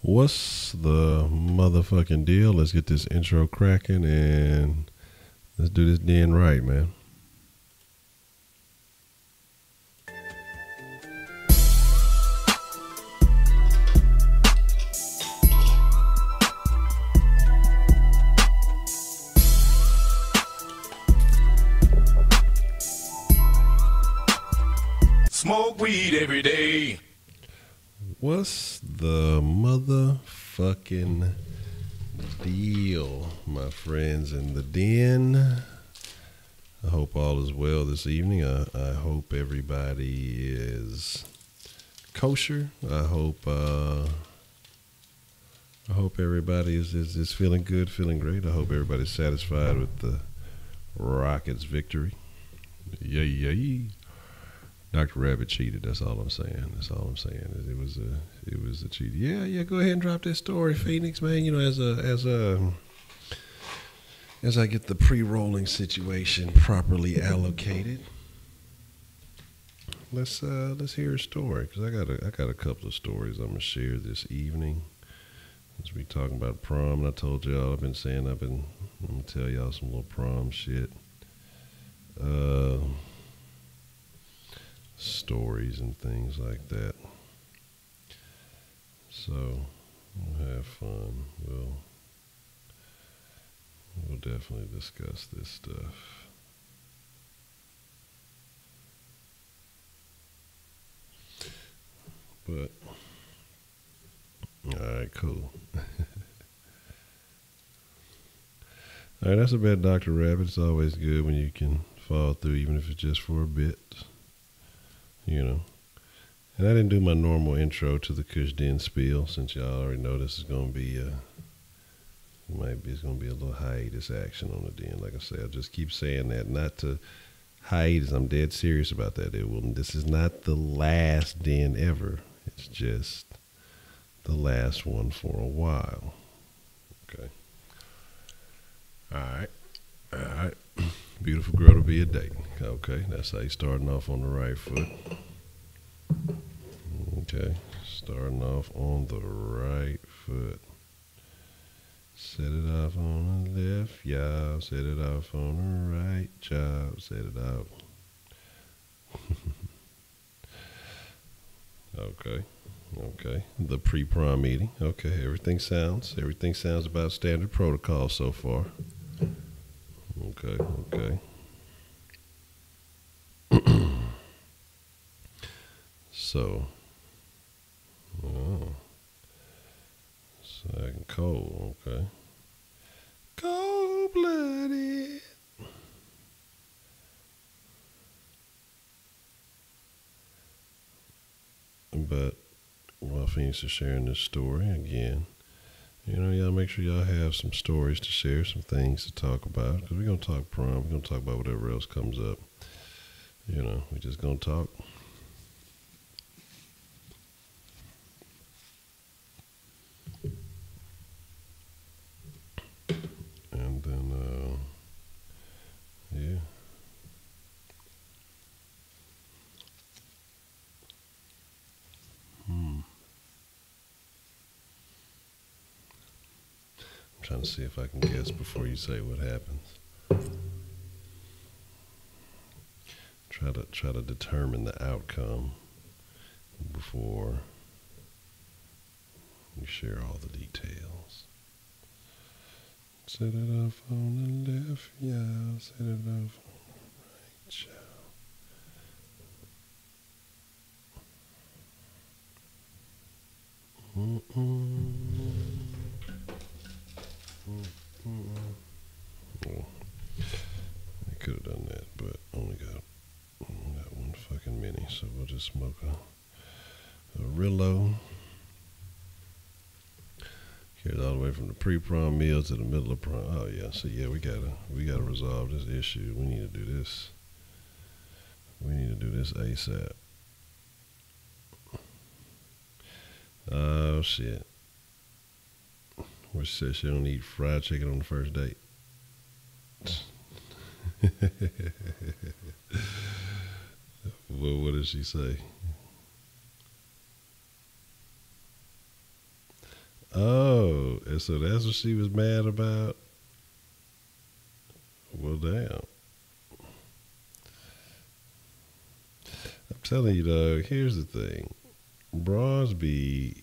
What's the motherfucking deal? Let's get this intro cracking and let's do this den right, man. Smoke weed every day. What's the motherfucking deal, my friends in the den? I hope all is well this evening. I hope everybody is kosher. I hope everybody is feeling good, feeling great. I hope everybody's satisfied with the Rockets' victory. Yay. Dr. Rabbit cheated. That's all I'm saying. It was a cheat. Yeah. Go ahead and drop that story, Phoenix, man. You know, as I get the pre-rolling situation properly allocated, let's hear a story, because I got a couple of stories I'm gonna share this evening. As we talking about prom, and I told y'all I'm gonna tell y'all some little prom shit. Stories and things like that. So we'll have fun. We'll definitely discuss this stuff. But all right, cool. All right, that's about Dr. Rabbit. It's always good when you can fall through, even if it's just for a bit. You know. And I didn't do my normal intro to the Kush Den spiel, since y'all already know this is going to be it's going to be a little hiatus action on the den. Like I said, I just keep saying that, not to hiatus. I'm dead serious about that. This is not the last den ever. It's just the last one for a while. Okay. All right. Beautiful girl to be a date. Okay, that's how you starting off on the right foot. Okay, starting off on the right foot. Set it off on the left, y'all. Set it off on the right, y'all. Set it off. Okay. The pre-prom meeting. Okay, everything sounds about standard protocol so far. Okay. So, second cold, okay. Cold-blooded. But while Phoenix is sharing this story again, you know, y'all make sure y'all have some stories to share, some things to talk about, because we're going to talk prom. We're going to talk about whatever else comes up. You know, we're just going to talk. And then, yeah. I'm trying to see if I can guess before you say what happens. Try to determine the outcome before you share all the details. Set it off on the left, yeah. Set it off on the right, yeah. Oh, I could have done that, but only got one fucking mini, so we'll just smoke a Rillo. Carries all the way from the pre-prom meal to the middle of prom. Oh yeah, so yeah, we gotta resolve this issue. We need to do this. We need to do this ASAP. Oh shit. Where she said she don't eat fried chicken on the first date. Well, what did she say? Oh, and so that's what she was mad about? Well, damn. I'm telling you, dog, here's the thing. Bras be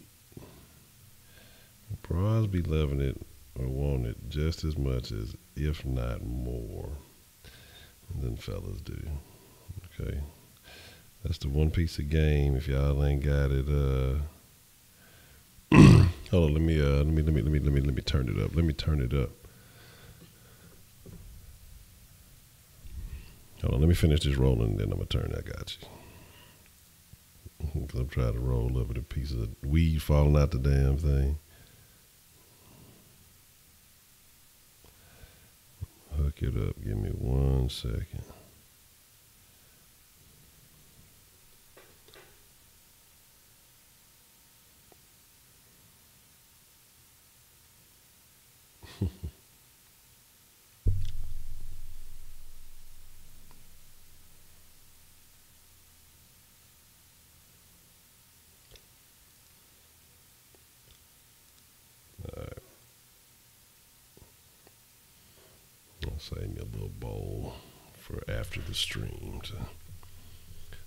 loving it or wanting it just as much as, if not more, than fellas do. Okay, that's the one piece of game. If y'all ain't got it, hold on. Let me turn it up. Let me turn it up. Hold on. Let me finish this rolling, and then I'm gonna turn. I got you. Cause I'm trying to roll up with a piece of weed falling out the damn thing. Hook it up. Give me 1 second. All right. I'll save me a little bowl for after the stream to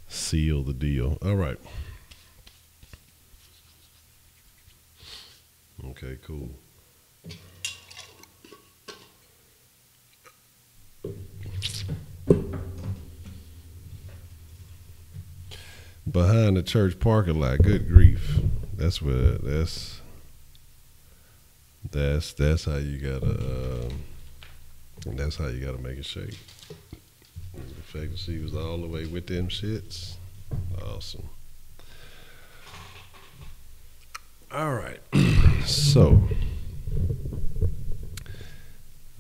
seal the deal. All right. Okay, cool. Behind the church parking lot. Good grief. That's how you gotta that's how you gotta make it shake. The fact that she was all the way with them shits, awesome. All right, so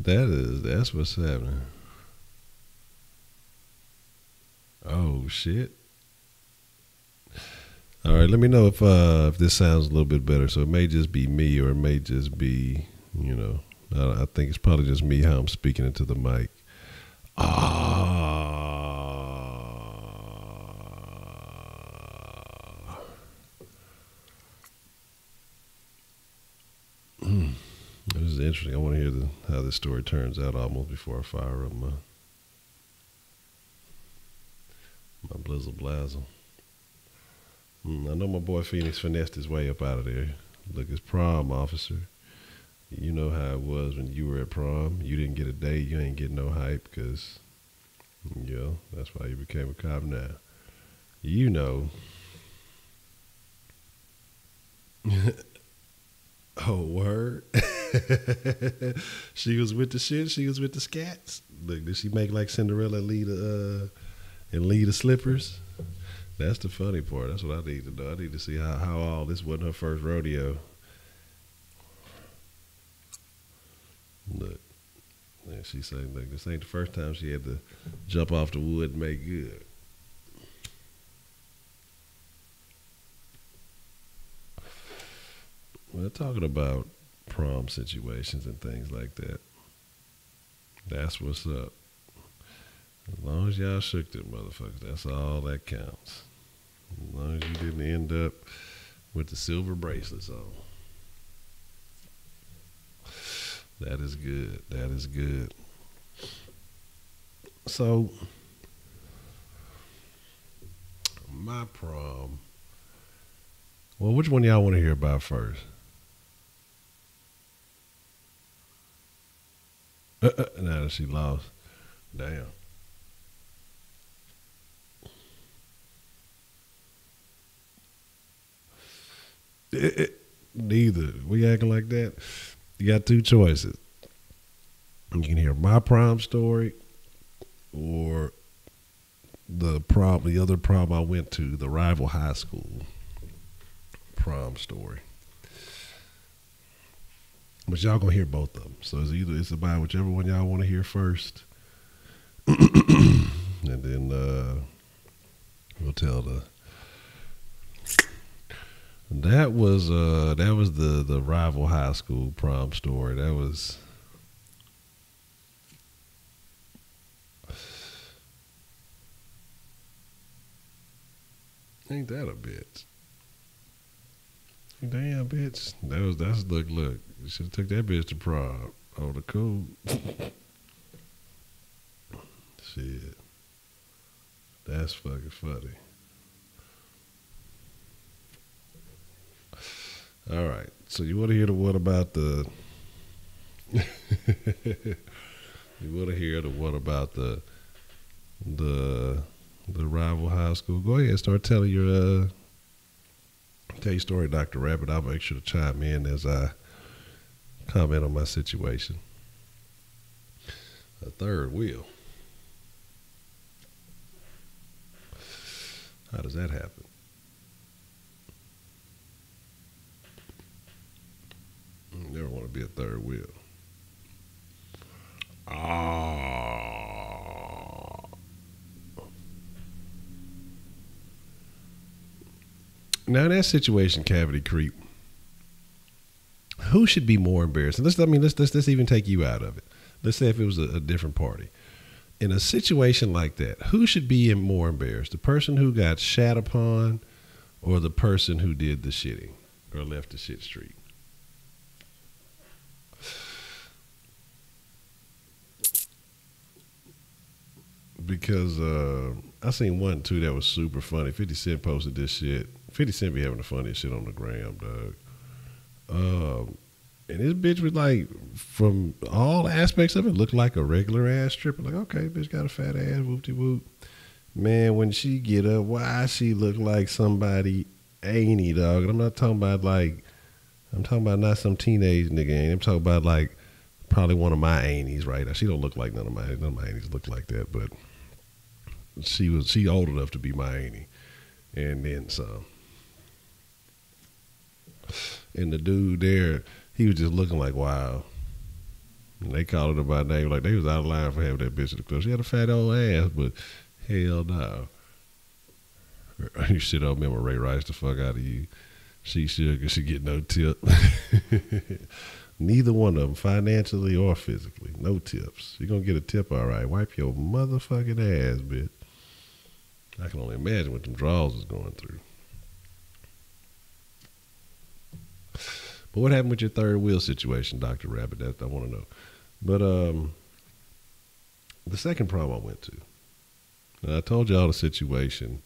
that's what's happening. Oh shit. All right, let me know if this sounds a little bit better. So it may just be me, or it may just be, I think it's probably just me how I'm speaking into the mic. This is interesting. I want to hear how this story turns out almost before I fire up my blizzle blazzle. I know my boy Phoenix finessed his way up out of there. Look, his prom officer. You know how it was when you were at prom. You didn't get a date. You ain't getting no hype because, that's why you became a cop now. You know. Oh, word? She was with the shit? She was with the scats? Look, did she make like Cinderella and lead the slippers? That's the funny part. That's what I need to know. I need to see how all this wasn't her first rodeo. Look, and she said, "Look, this ain't the first time she had to jump off the wood and make good." Well, talking about prom situations and things like that. That's what's up. As long as y'all shook them motherfuckers, that's all that counts. As long as you didn't end up with the silver bracelets on. That is good. That is good. So, my prom. Well, which one y'all want to hear about first? Now that she lost. Damn. Neither. We acting like that. You got two choices. You can hear my prom story or the other prom I went to, the rival high school prom story. But y'all gonna hear both of them. So it's about whichever one y'all want to hear first. And then we'll tell that was the rival high school prom story. That was ain't that a bitch? Damn, bitch. That's look. You should have took that bitch to prom. Oh, the cool. Shit. That's fucking funny. All right. So you want to hear the one about the? You want to hear the one about the rival high school? Go ahead, start telling your story, Dr. Rabbit. I'll make sure to chime in as I comment on my situation. A third wheel. How does that happen? Never want to be a third wheel. Now in that situation, cavity creep, who should be more embarrassed? Let's even take you out of it. Let's say if it was a different party. In a situation like that, who should be more embarrassed? The person who got shat upon or the person who did the shitting or left the shit streak? Because I seen one too that was super funny. 50 Cent posted this shit. 50 Cent be having the funniest shit on the gram, dog. And this bitch was like, from all aspects of it, looked like a regular ass stripper. Like, okay, bitch got a fat ass, whoop-de-whoop. Man, when she get up, why she look like somebody ain't dog? And I'm talking about not some teenage nigga. I'm talking about like probably one of my aunties right now. She don't look like none of my aunties look like that, but she old enough to be my auntie. And then some. And the dude there, he was just looking like, wow. And they called her by name, like they was out of line for having that bitch in the club. She had a fat old ass, but hell no. You shit on remember Ray Rice the fuck out of you. She should, cause she get no tip. Neither one of them, financially or physically. No tips. You're going to get a tip, all right. Wipe your motherfucking ass, bitch. I can only imagine what them draws is going through. But what happened with your third wheel situation, Dr. Rabbit? That I want to know. But the second prom I went to, I told y'all the situation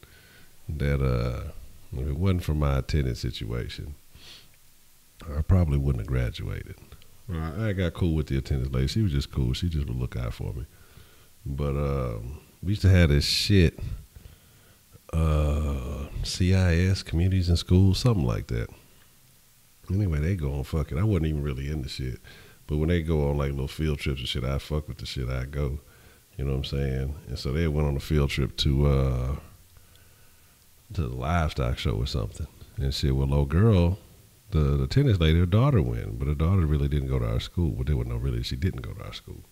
that if it wasn't for my attendance situation, I probably wouldn't have graduated. I got cool with the attendance lady. She was just cool. She just would look out for me. But we used to have this shit, CIS, communities in schools, something like that. Anyway, they go on fucking. I wasn't even really into shit. But when they go on like little field trips and shit, I fuck with the shit. I go. You know what I'm saying? And so they went on a field trip to the livestock show or something. And shit, well, little girl, the tennis lady, her daughter went. But her daughter really didn't go to our school. But there was no really, she didn't go to our school.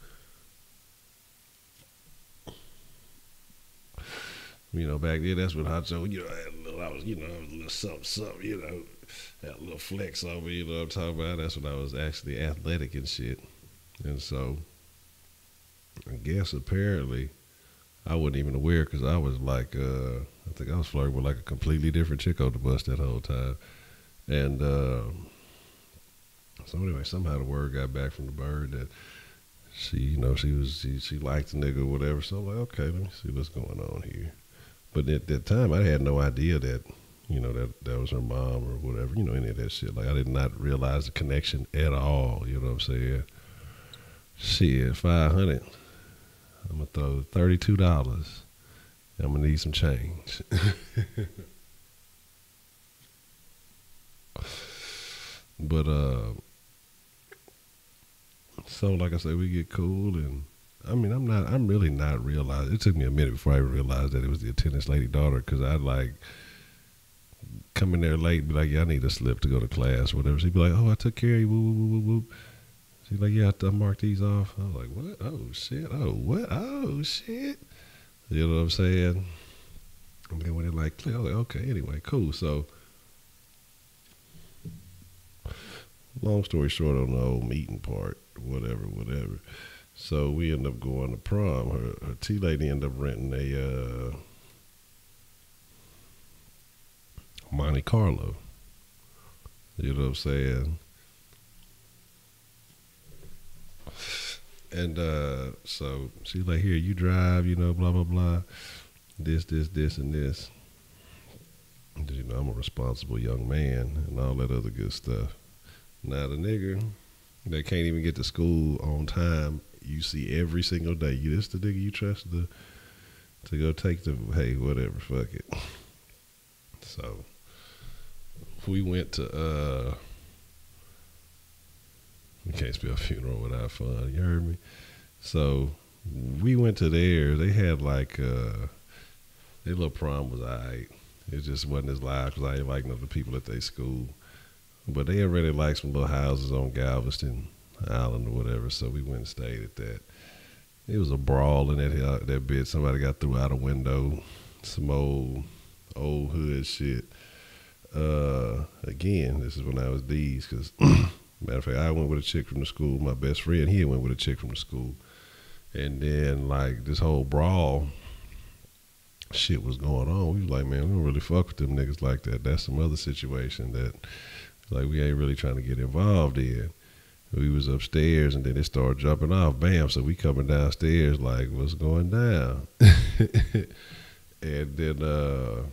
You know, back then, that's what Honcho, I was a little something, had a little flex on me, you know what I'm talking about? That's when I was actually athletic and shit. And so, I guess apparently, I wasn't even aware because I was like, I think I was flirting with like a completely different chick on the bus that whole time. And so anyway, somehow the word got back from the bird that she liked the nigga or whatever. So I'm like, okay, let me see what's going on here. But at that time, I had no idea that, that was her mom or whatever, any of that shit. Like, I did not realize the connection at all, you know what I'm saying? Shit, $500. I'm going to throw $32. I'm going to need some change. But, so like I said, we get cool and, I'm really not realizing. It took me a minute before I realized that it was the attendance lady daughter because I'd like come in there late and be like, yeah, I need a slip to go to class or whatever. She'd be like, oh, I took care of you, whoop, whoop, whoop, whoop. She's like, yeah, I marked these off. I was like, what? Oh, shit. Oh, what? Oh, shit. You know what I'm saying? And then when it like, click, I was like, okay, anyway, cool. So, long story short on the whole meeting part, whatever. So we end up going to prom. Her T-lady ended up renting a Monte Carlo. You know what I'm saying? And so she's like, here, you drive, you know, blah, blah, blah. This, and this. And, you know, I'm a responsible young man and all that other good stuff. Now, the nigga that can't even get to school on time, you see every single day. This the nigga you trust to go take the, hey, whatever, fuck it. So, we went to, you can't spell funeral without fun, you heard me? So, we went to theirs. They had like, their little prom was alright. It just wasn't as loud because I ain't like none of the people at their school. But they already like some little houses on Galveston Island or whatever, so we went and stayed at that. It was a brawl in that bit. Somebody got through out a window. Some old hood shit. Again, this is when I was D's, because matter of fact, I went with a chick from the school. My best friend, he went with a chick from the school. And then, like, this whole brawl shit was going on. We was like, man, we don't really fuck with them niggas like that. That's some other situation that, like, we ain't really trying to get involved in. We was upstairs, and then it started jumping off. Bam, so we coming downstairs like, what's going down? And then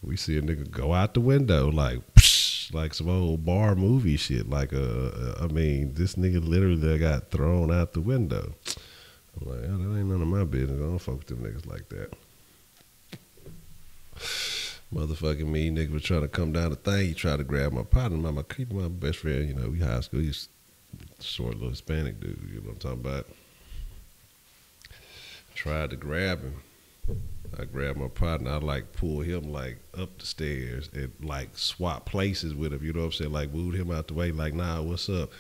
we see a nigga go out the window like, psh, like some old bar movie shit. Like, I mean, this nigga literally got thrown out the window. I'm like, oh, that ain't none of my business. I don't fuck with them niggas like that. Motherfucking me, nigga was trying to come down the thing. He tried to grab my partner, my best friend. You know, we high school. He's short little Hispanic dude. You know what I'm talking about? Tried to grab him. I grabbed my partner. I like pulled him like up the stairs and like swap places with him. You know what I'm saying? Like moved him out the way. Like, nah, what's up?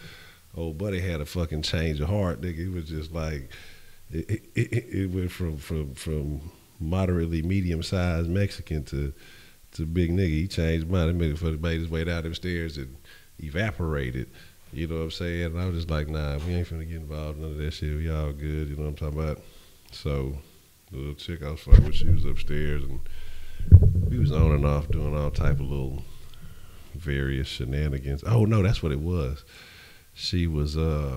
Old buddy had a fucking change of heart, nigga. It was just like it went from moderately medium sized Mexican to big nigga. He changed mind. He made his way down them stairs and evaporated. You know what I'm saying? And I was just like, nah, we ain't finna get involved in none of that shit. We all good. You know what I'm talking about? So the little chick I was fucking with, she was upstairs, and we was on and off doing all type of little various shenanigans. Oh no, that's what it was. She was I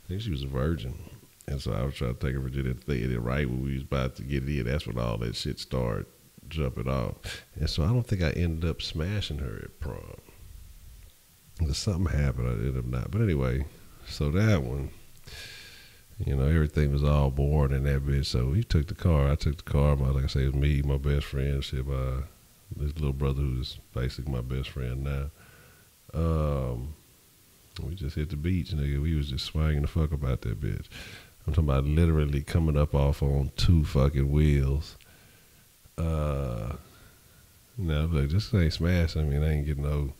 think she was a virgin. And so I was trying to take her virginity, and right when we was about to get in, that's when all that shit started jumping off. And so I don't think I ended up smashing her at prom. Because something happened, I ended up not. But anyway, so that one, you know, everything was all boring in that bitch. So we took the car. I took the car. Like I say, it was me, my best friend, shit, this little brother who's basically my best friend now. We just hit the beach, nigga. We was just swinging the fuck about that bitch. I'm talking about literally coming up off on 2 fucking wheels. Now, like, this ain't smashing. I mean, I ain't getting no.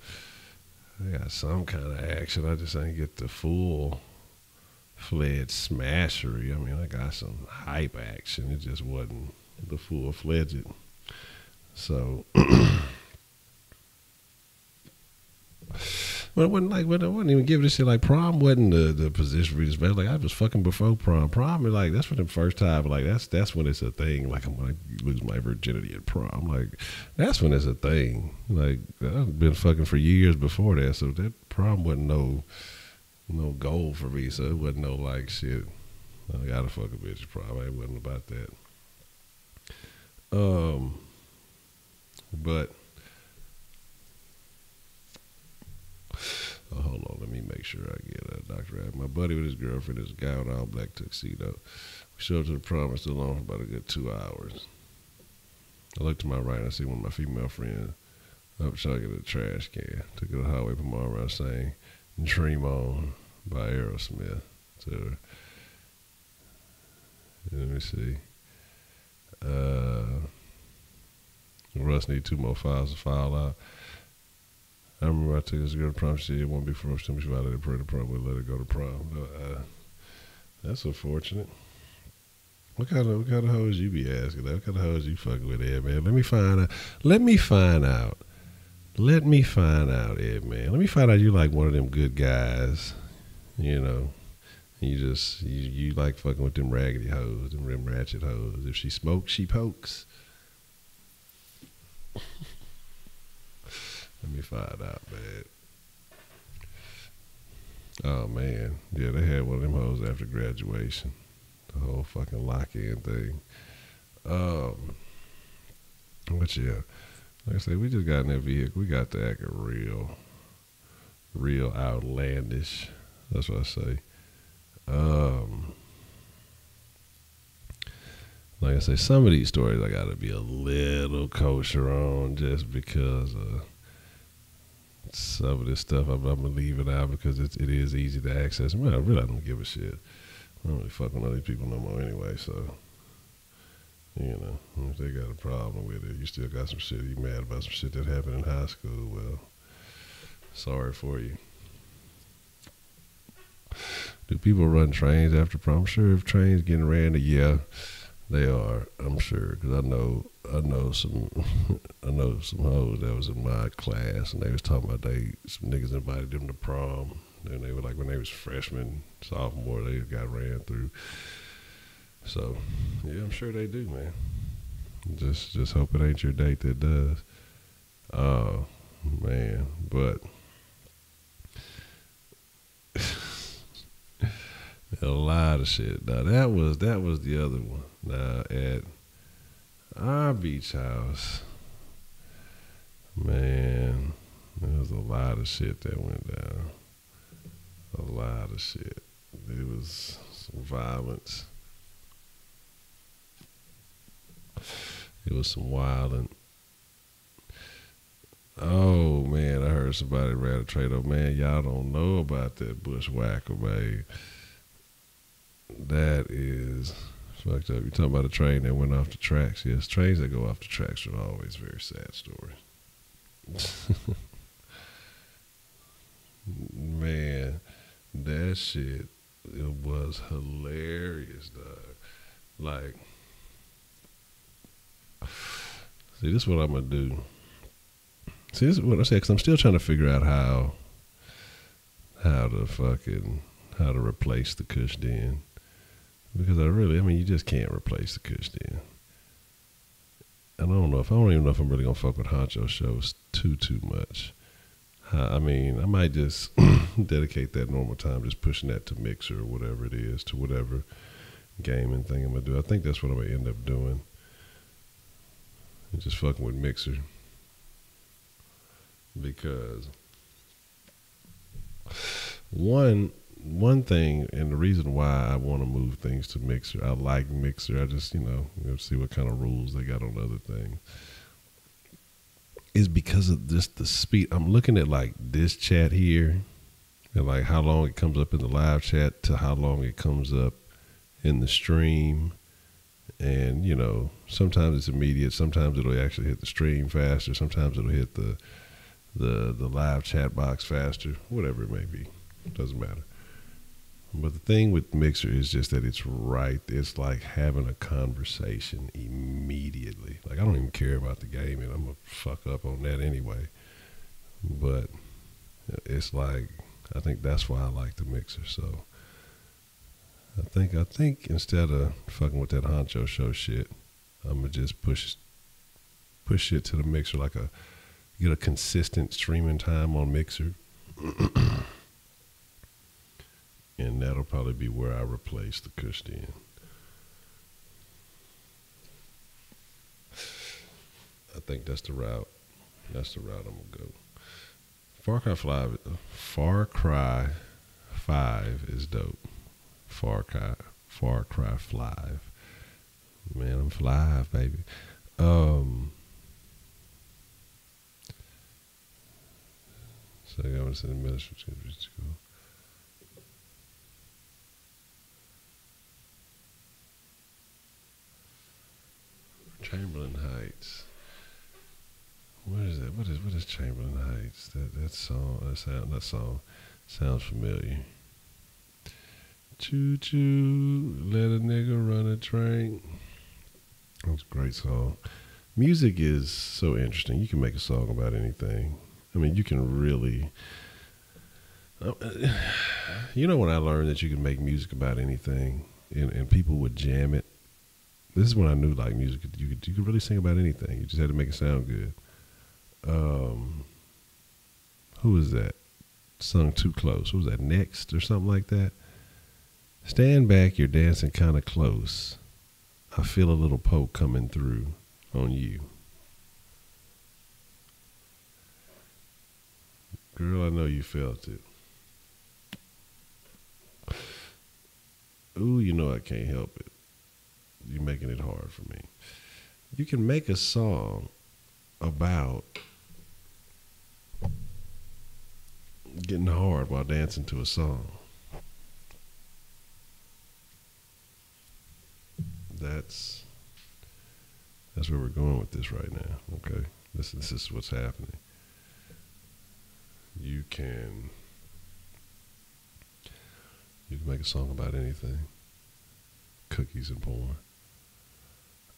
I got some kind of action. I just ain't get the full-fledged smashery. I mean, I got some hype action. It just wasn't the full-fledged. So, but it wasn't like, I wasn't even giving this shit like prom wasn't the position for this bad. Like I was fucking before prom. Prom is like, that's for the first time. Like that's when it's a thing. Like I'm gonna lose my virginity at prom. Like that's when it's a thing. Like I've been fucking for years before that. So that prom wasn't no goal for me. So it wasn't no like shit. I gotta fuck a bitch at prom. It wasn't about that. But. Oh, hold on, let me make sure I get Dr. Ab. My buddy with his girlfriend, this guy in all black tuxedo. We showed up to the prom and still on for about a good 2 hours. I looked to my right and I see one of my female friends up chugging a trash can. Took it to the highway, put my arm around, sang Dream On by Aerosmith to her. Let me see. Russ need 2 more files to file out. I remember I took this girl to prom. She said it won't be for us. She violated her to prom. We'll let her go to prom. That's unfortunate. What kind of hoes you be asking? What kind of hoes you fucking with, Ed, man? Let me find out. Ed, man. Let me find out you like one of them good guys, you know. You like fucking with them raggedy hoes, them ratchet hoes. If she smokes, she pokes. Let me find out, man. Oh man, yeah, they had one of them hoes after graduation. The whole fucking lock-in thing. But yeah, like I said, we just got in that vehicle. We got to act real outlandish. That's what I say. Like I say, some of these stories I gotta be a little kosher on, just because some of this stuff I'm gonna leave it out because it is easy to access. Man, I really don't give a shit. I don't really fuck with other people no more anyway, so you know, if they got a problem with it, you still got some shit, you mad about some shit that happened in high school, well, sorry for you. Do people run trains after prom? I'm sure if trains getting ran, yeah, they are. I'm sure, because I know some hoes that was in my class, and they was talking about some niggas invited them to prom, and they were like, when they was freshmen, sophomore, they got ran through. So yeah, I'm sure they do, man. Just hope it ain't your date that does. Oh man, but a lot of shit. Now that was the other one. Now at our beach house, man, there was a lot of shit that went down. A lot of shit. There was some violence. It was some wilding. Oh man, I heard somebody ran a trade up. Man, y'all don't know about that bushwhacker, man. That is fucked up. You talking about a train that went off the tracks? Yes, trains that go off the tracks are always very sad stories. Man, that shit, it was hilarious, dog. Like, see, this is what I'm gonna do. See, this is what I say, because I'm still trying to figure out how to replace the Kush den. Because you just can't replace the Kush den. And I don't even know if I'm really gonna fuck with Honcho shows too much. I might just dedicate that normal time just pushing that to Mixer or whatever it is, to whatever gaming thing I'm gonna do. I think that's what I'm gonna end up doing. And just fucking with Mixer. Because one thing, and the reason why I want to move things to Mixer, I like Mixer. I just, see what kind of rules they got on other things, is because of just the speed. I'm looking at like this chat here, and like how long it comes up in the live chat to how long it comes up in the stream. And, sometimes it's immediate. Sometimes it'll actually hit the stream faster. Sometimes it'll hit the live chat box faster. Whatever it may be. It doesn't matter. But the thing with Mixer is just that it's right. It's like having a conversation immediately. Like, I don't even care about the game, and I'm going to fuck up on that anyway. But it's like, I think that's why I like the Mixer. So I think instead of fucking with that Honcho show shit, I'm going to just push it to the Mixer, get a consistent streaming time on Mixer. And that'll probably be where I replace the Kush den. I think that's the route. That's the route I'm gonna go. Far Cry 5 is dope. Far Cry 5. Man, I'm fly, baby. So I got to the ministry school. Chamberlain Heights. What is that? What is Chamberlain Heights? That song sounds familiar. Choo choo, let a nigga run a train. That's a great song. Music is so interesting. You can make a song about anything. You can really. When I learned that you can make music about anything, and people would jam it. This is when I knew like music. You could really sing about anything. You just had to make it sound good. Who is that? Sung Too Close. Who was that? Next or something like that? Stand back, you're dancing kind of close. I feel a little poke coming through on you. Girl, I know you felt it. Ooh, you know I can't help it. You're making it hard for me. You can make a song about getting hard while dancing to a song. That's where we're going with this right now. Okay, this is what's happening. You can make a song about anything. Cookies and porn.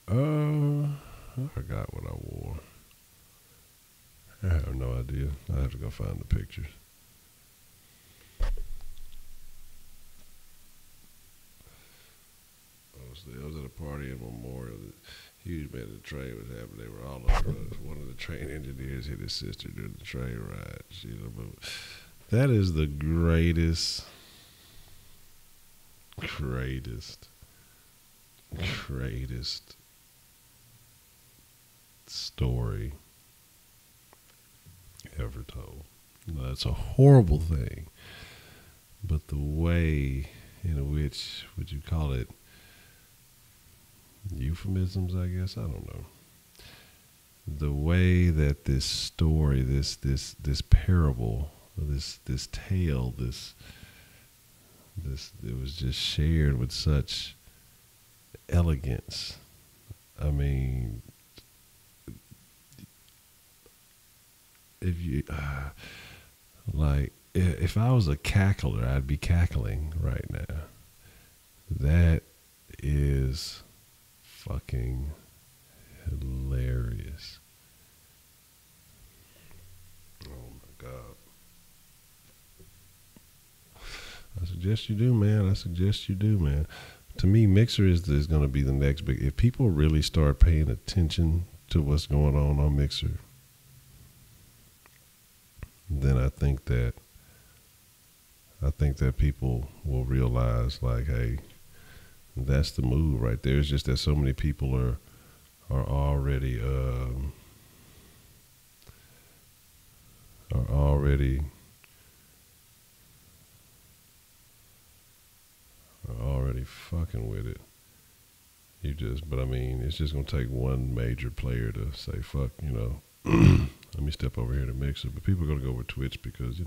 I forgot what I wore. I have no idea. I have to go find the pictures. I was at a party in Memorial. Huge man, the train was happening. They were all on drugs. One of the train engineers hit his sister during the train ride. That is the greatest story ever told. That's a horrible thing. But the way in which, would you call it, euphemisms, I guess, I don't know. The way that this story, this parable, this tale, this it was just shared with such elegance. I mean, if you like, if I was a cackler, I'd be cackling right now. That is fucking hilarious. Oh my God. I suggest you do, man. To me, Mixer is going to be the next big. If people really start paying attention to what's going on Mixer, then I think that people will realize, like, hey, that's the move right there. It's just that so many people are already fucking with it. But I mean, it's just gonna take one major player to say, fuck, let me step over here to Mixer. But people are gonna go over Twitch because,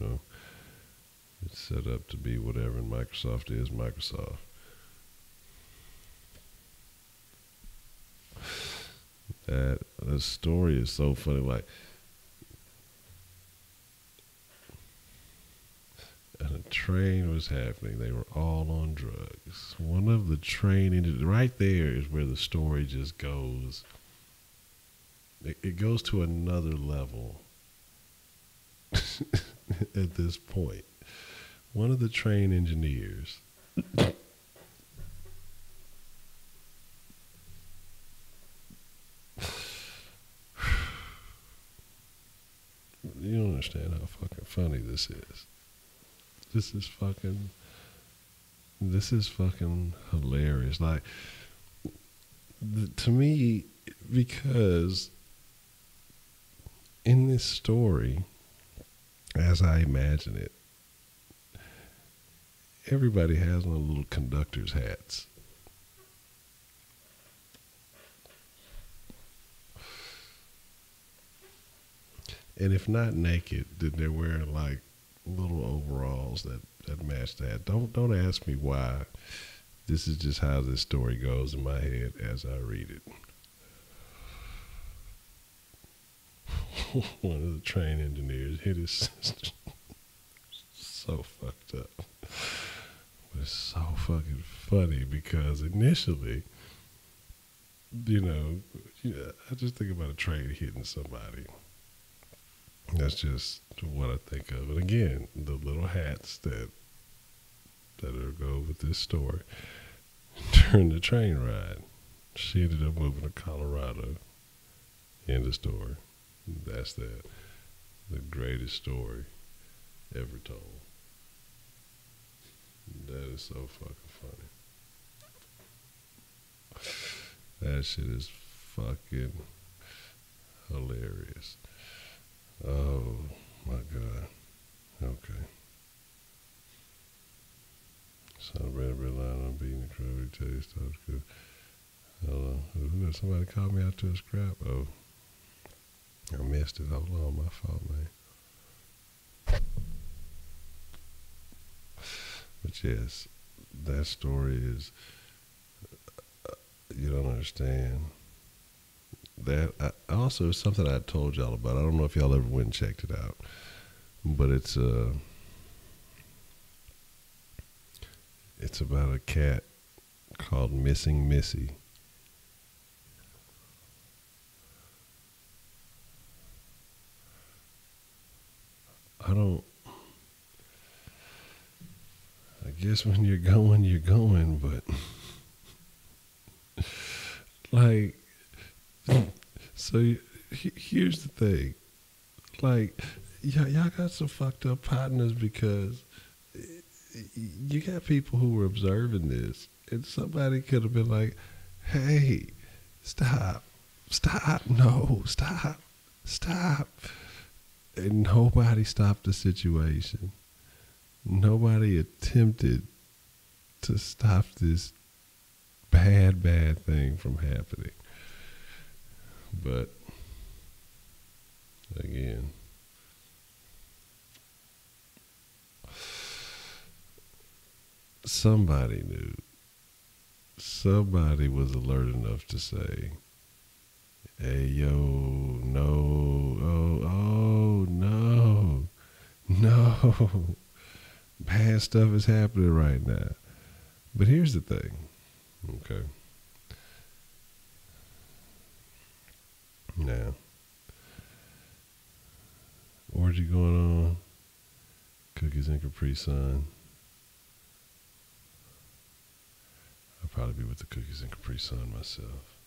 it's set up to be whatever, and Microsoft is Microsoft. That story is so funny. Like, and a train was happening. They were all on drugs. One of the train engines, right there is where the story just goes. It goes to another level at this point. One of the train engineers you don't understand how fucking funny this is. This is fucking hilarious. Like, to me, because in this story, as I imagine it, everybody has on little conductor's hats. And if not naked, then they're wearing like little overalls that match that. Don't ask me why. This is just how this story goes in my head as I read it. One of the train engineers hit his sister. So fucked up. But it's so fucking funny because initially, I just think about a train hitting somebody. That's just what I think of. And again, the little hats that go with this story during the train ride. She ended up moving to Colorado. End of story. That's that. The greatest story ever told. That is so fucking funny. That shit is fucking hilarious. Oh my god. Okay. Celebrated red line on beating the crowd. Taste stuff good. Hold on. Somebody called me out to a scrap. Oh, I missed it. Hold on, my fault, man. But yes, that story is, you don't understand. That also is something I told y'all about. I don't know if y'all ever went and checked it out, but it's about a cat called Missing Missy. I guess when you're going, but like, so here's the thing. Like, y'all got some fucked up partners because you got people who were observing this, and somebody could have been like, hey, stop, no, stop. And nobody stopped the situation. Nobody attempted to stop this bad thing from happening. But again, somebody knew. Somebody was alert enough to say, hey, yo, no, oh, no. Bad stuff is happening right now. But here's the thing, okay? Now, orgy going on, cookies and Capri Sun. I'll probably be with the cookies and Capri Sun myself.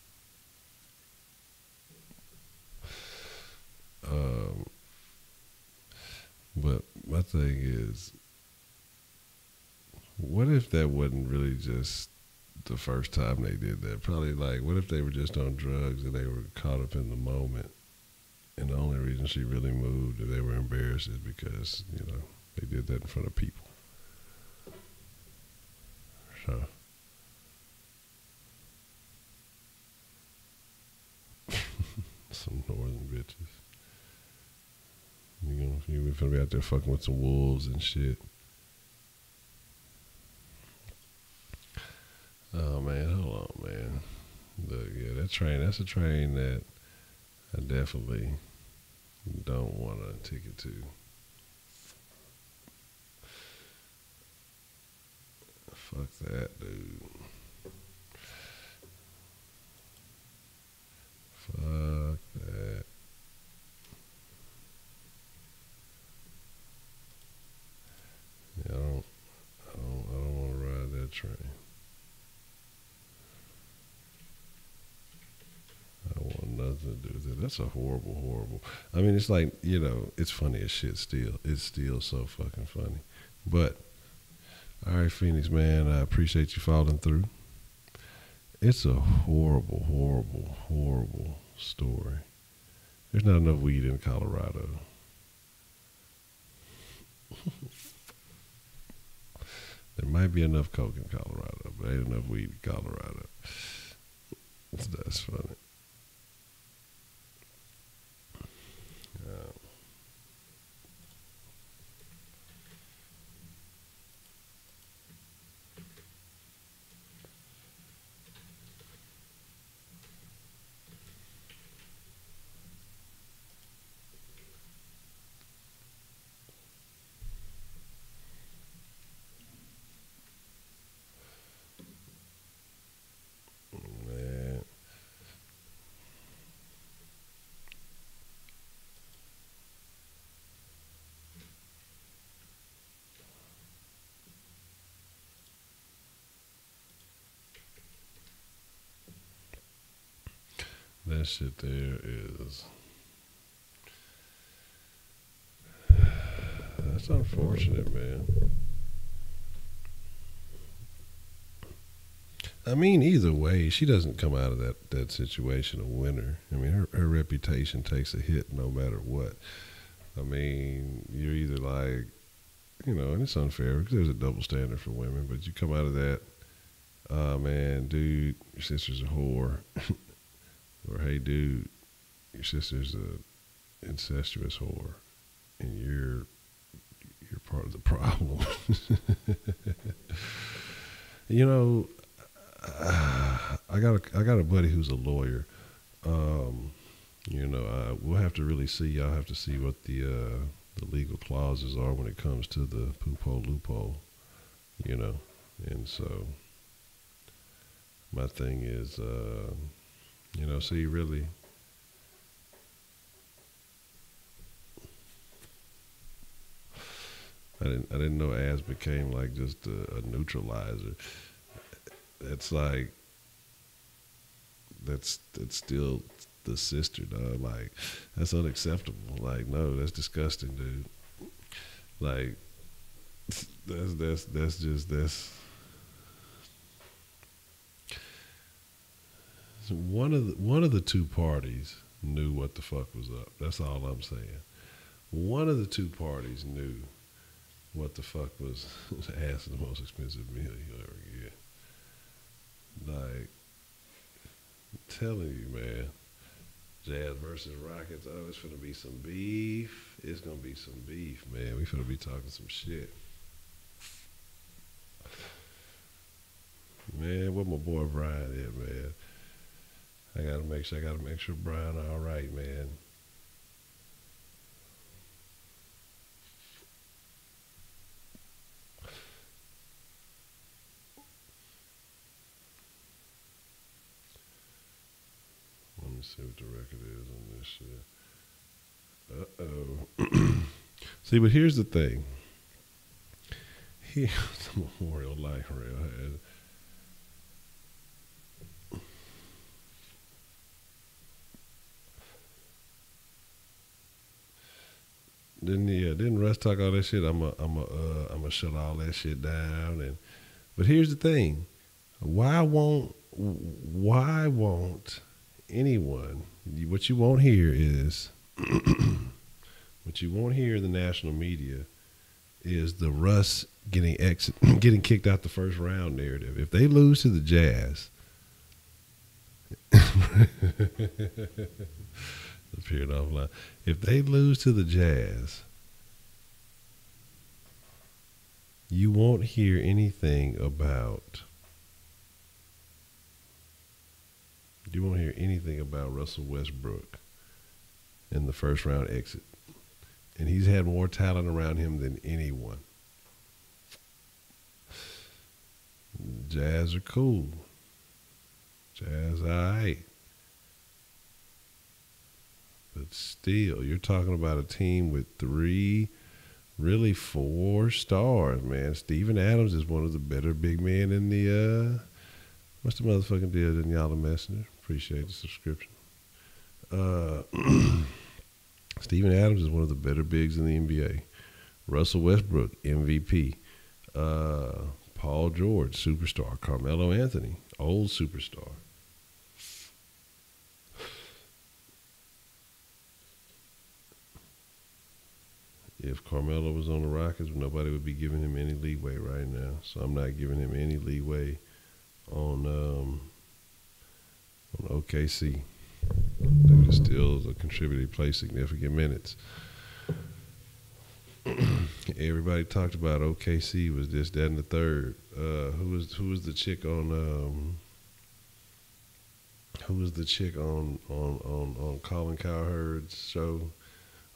But my thing is, what if that wasn't really just the first time they did that? Probably like, what if they were just on drugs and they were caught up in the moment, and the only reason she really moved and they were embarrassed is because, you know, they did that in front of people. So some northern bitches. You finna be out there fucking with some wolves and shit. Oh man, hold on, man. Look, yeah, that's a train that I definitely don't want a ticket to. Fuck that, dude. Fuck that. Yeah, I don't want to ride that train. I don't want nothing to do with it. That's a horrible. I mean, it's like, you know, it's funny as shit still. It's still so fucking funny. But, all right, Phoenix, man, I appreciate you following through. It's a horrible story. There's not enough weed in Colorado. There might be enough coke in Colorado, but ain't enough weed in Colorado. That's funny. Man. That shit there is. That's unfortunate, man. I mean, either way, she doesn't come out of that situation a winner. I mean, her reputation takes a hit no matter what. I mean, you're either like, and it's unfair because there's a double standard for women, but you come out of that, man, dude, your sister's a whore. Or, hey, dude, your sister's a incestuous whore, and you're part of the problem. I got a buddy who's a lawyer. We'll have to really see. Y'all have to see what the legal clauses are when it comes to the poophole loophole. And so my thing is, see, really. I didn't know ass became like just a neutralizer. That's like that's still the sister, dog. Like, that's unacceptable. Like, no, that's disgusting, dude. Like, that's just one of the two parties knew what the fuck was up. That's all I'm saying. One of the two parties knew what the fuck was ass the most expensive meal you'll ever get. Like, I'm telling you, man. Jazz versus Rockets. Oh, it's finna be some beef. It's gonna be some beef, man. We finna be talking some shit. Man, what my boy Brian is, man. I gotta make sure Brian all right, man. Let me see what the record is on this shit. Uh-oh. See, but here's the thing. Here's the Memorial Light Rail had. Didn't Russ talk all that shit? I'm a shut all that shit down. But here's the thing. Why won't anyone? What you won't hear is what you won't hear in the national media is the Russ getting kicked out the first round narrative. If they lose to the Jazz, appeared offline. If they lose to the Jazz, you won't hear anything about. You won't hear anything about Russell Westbrook in the first round exit. And he's had more talent around him than anyone. Jazz are cool. Jazz all right. But still, you're talking about a team with 3, really 4 stars, man. Steven Adams is one of the better big men in the, what's the motherfucking deal in y'all the messenger? Appreciate the subscription. Steven Adams is one of the better bigs in the NBA. Russell Westbrook, MVP. Paul George, superstar. Carmelo Anthony, old superstar. If Carmelo was on the Rockets, nobody would be giving him any leeway right now. So I'm not giving him any leeway on OKC. They still a contributor. He plays significant minutes. Everybody talked about OKC was this, that, and the third. Who was the chick on Colin Cowherd's show?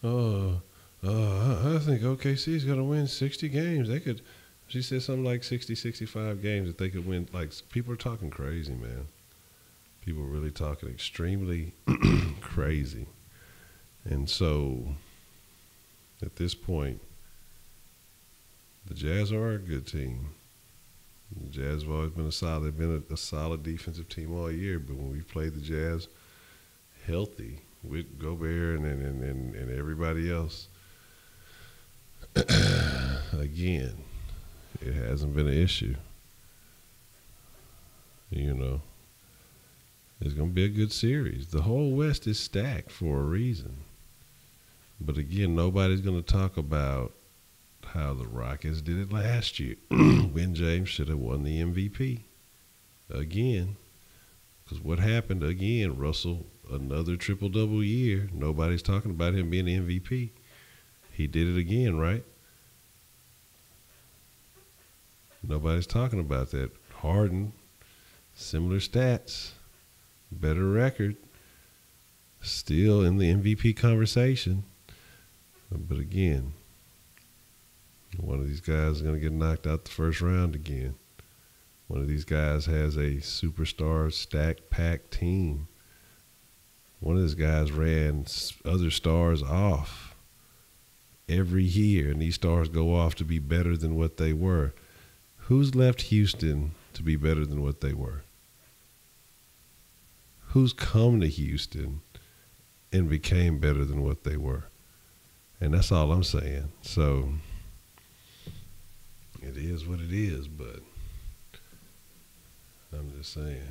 I think OKC's gonna win 60 games. They could. She said something like 60, 65 games that they could win. Like, people are talking crazy, man. People are really talking extremely crazy. And so, at this point, the Jazz are a good team. The Jazz have always been a solid defensive team all year. But when we played the Jazz healthy with Gobert and everybody else, again, it hasn't been an issue. You know, it's going to be a good series. The whole West is stacked for a reason. But again, nobody's going to talk about how the Rockets did it last year when James should have won the MVP. Again, because what happened again, Russell, another triple-double year. Nobody's talking about him being the MVP. He did it again, right? Nobody's talking about that. Harden, similar stats, better record, still in the MVP conversation. But again, one of these guys is going to get knocked out the first round again. One of these guys has a superstar stacked packed team. One of these guys ran other stars off every year, and these stars go off to be better than what they were. Who's left Houston to be better than what they were? Who's come to Houston and became better than what they were? And that's all I'm saying. So it is what it is, but I'm just saying.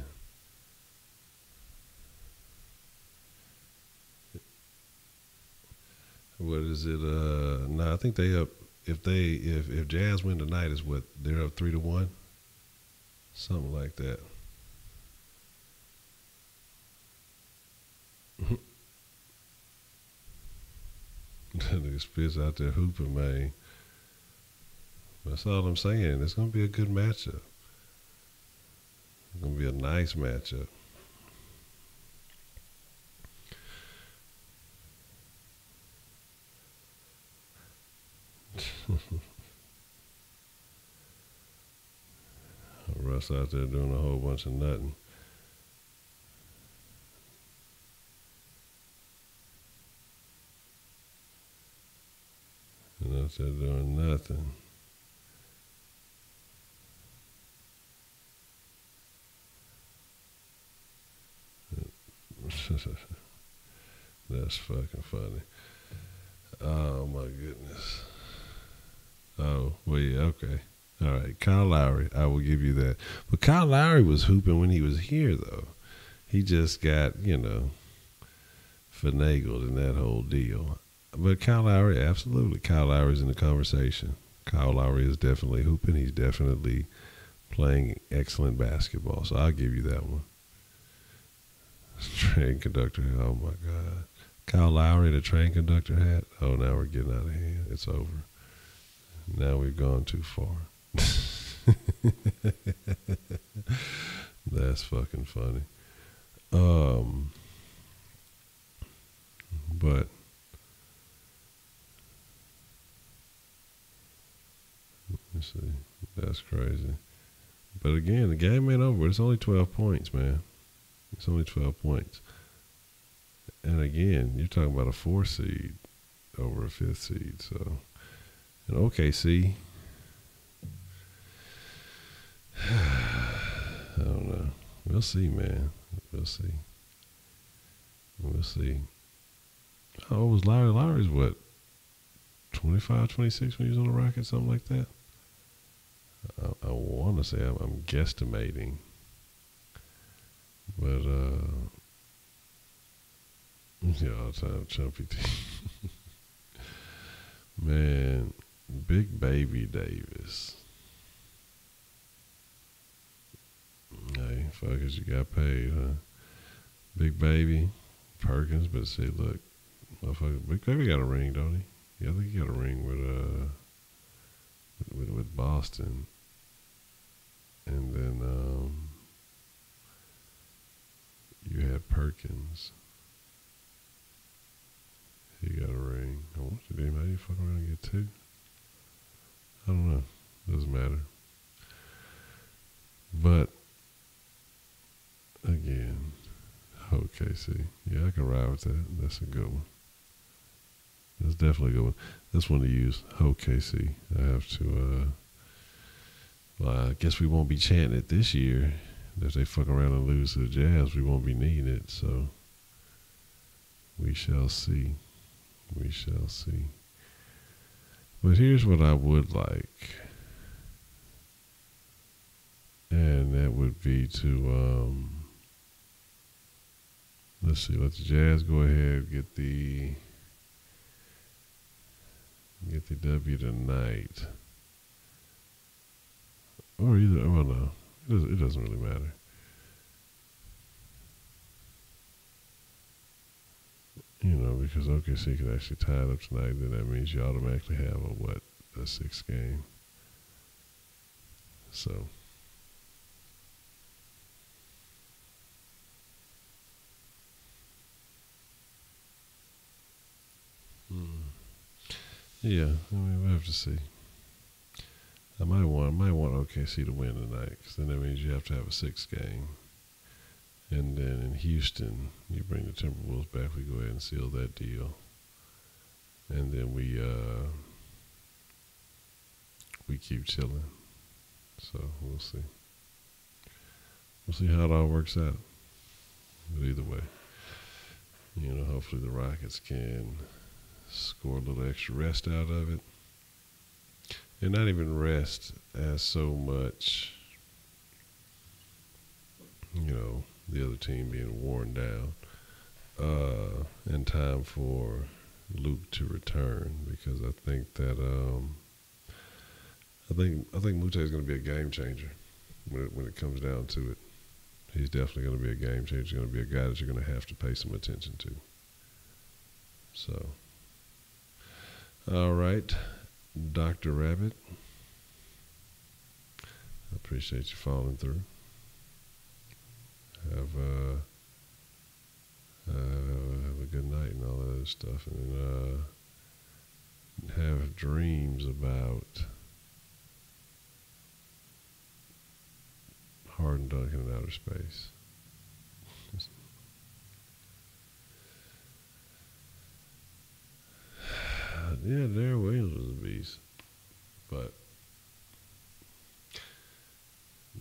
What is it? No, I think they up. If Jazz win tonight, is what they're up 3-1, something like that. That nigga spits out there hooping, man. That's all I'm saying. It's gonna be a good matchup. It's gonna be a nice matchup. Russ out there doing a whole bunch of nothing. And out there doing nothing. That's fucking funny. Oh my goodness. Oh, well, yeah, okay. All right, Kyle Lowry, I will give you that. But Kyle Lowry was hooping when he was here, though. He just got, finagled in that whole deal. But Kyle Lowry, absolutely. Kyle Lowry's in the conversation. Kyle Lowry is definitely hooping. He's definitely playing excellent basketball. So I'll give you that one. Train conductor, oh my God. Kyle Lowry in a train conductor hat. Oh, now we're getting out of hand. It's over. Now we've gone too far. That's fucking funny. But let's see. That's crazy. But again, the game ain't over. It's only 12 points, man. It's only 12 points. And again, you're talking about a 4 seed over a 5th seed. So, and OKC, I don't know. We'll see, man. We'll see. We'll see. How old was Lowry? Lowry's what, 25, 26 when he was on the Rockets, something like that? I want to say I'm guesstimating. But, yeah, all time chumpy team. Man, Big Baby Davis. Hey, fuck it, you got paid, huh? Big Baby, Perkins, but see, look, motherfucker, Big Baby got a ring, don't he? Yeah, I think he got a ring with Boston. And then, you had Perkins. He got a ring. I want you to do, how you fuck around and get 2? I don't know. Doesn't matter. But again, OKC. Yeah, I can ride with that. That's a good one. That's definitely a good one. That's one to use. OKC. I have to, well, I guess we won't be chanting it this year. If they fuck around and lose to the Jazz, we won't be needing it. So shall see. We shall see. But here's what I would like. And that would be to, let's see, let the Jazz go ahead, get the W tonight. Or either, oh no, it doesn't really matter. You know, because OKC could actually tie it up tonight, then that means you automatically have a sixth game. So. Yeah, I mean, we'll have to see. I might want OKC to win tonight, because then that means you have to have a sixth game. And then in Houston, you bring the Timberwolves back. We go ahead and seal that deal. And then we keep chilling. So we'll see. We'll see how it all works out. But either way, you know, hopefully the Rockets can score a little extra rest out of it. And not even rest as so much, you know, the other team being worn down, and time for Luke to return, because I think that I think Muthaf is going to be a game changer when it comes down to it. He's definitely going to be a game changer. He's going to be a guy that you're going to have to pay some attention to. So, all right, Dr. Rabbit, I appreciate you following through. Have a good night and all that other stuff, and have dreams about Harden dunking in outer space. Yeah, Darren Williams was a beast, but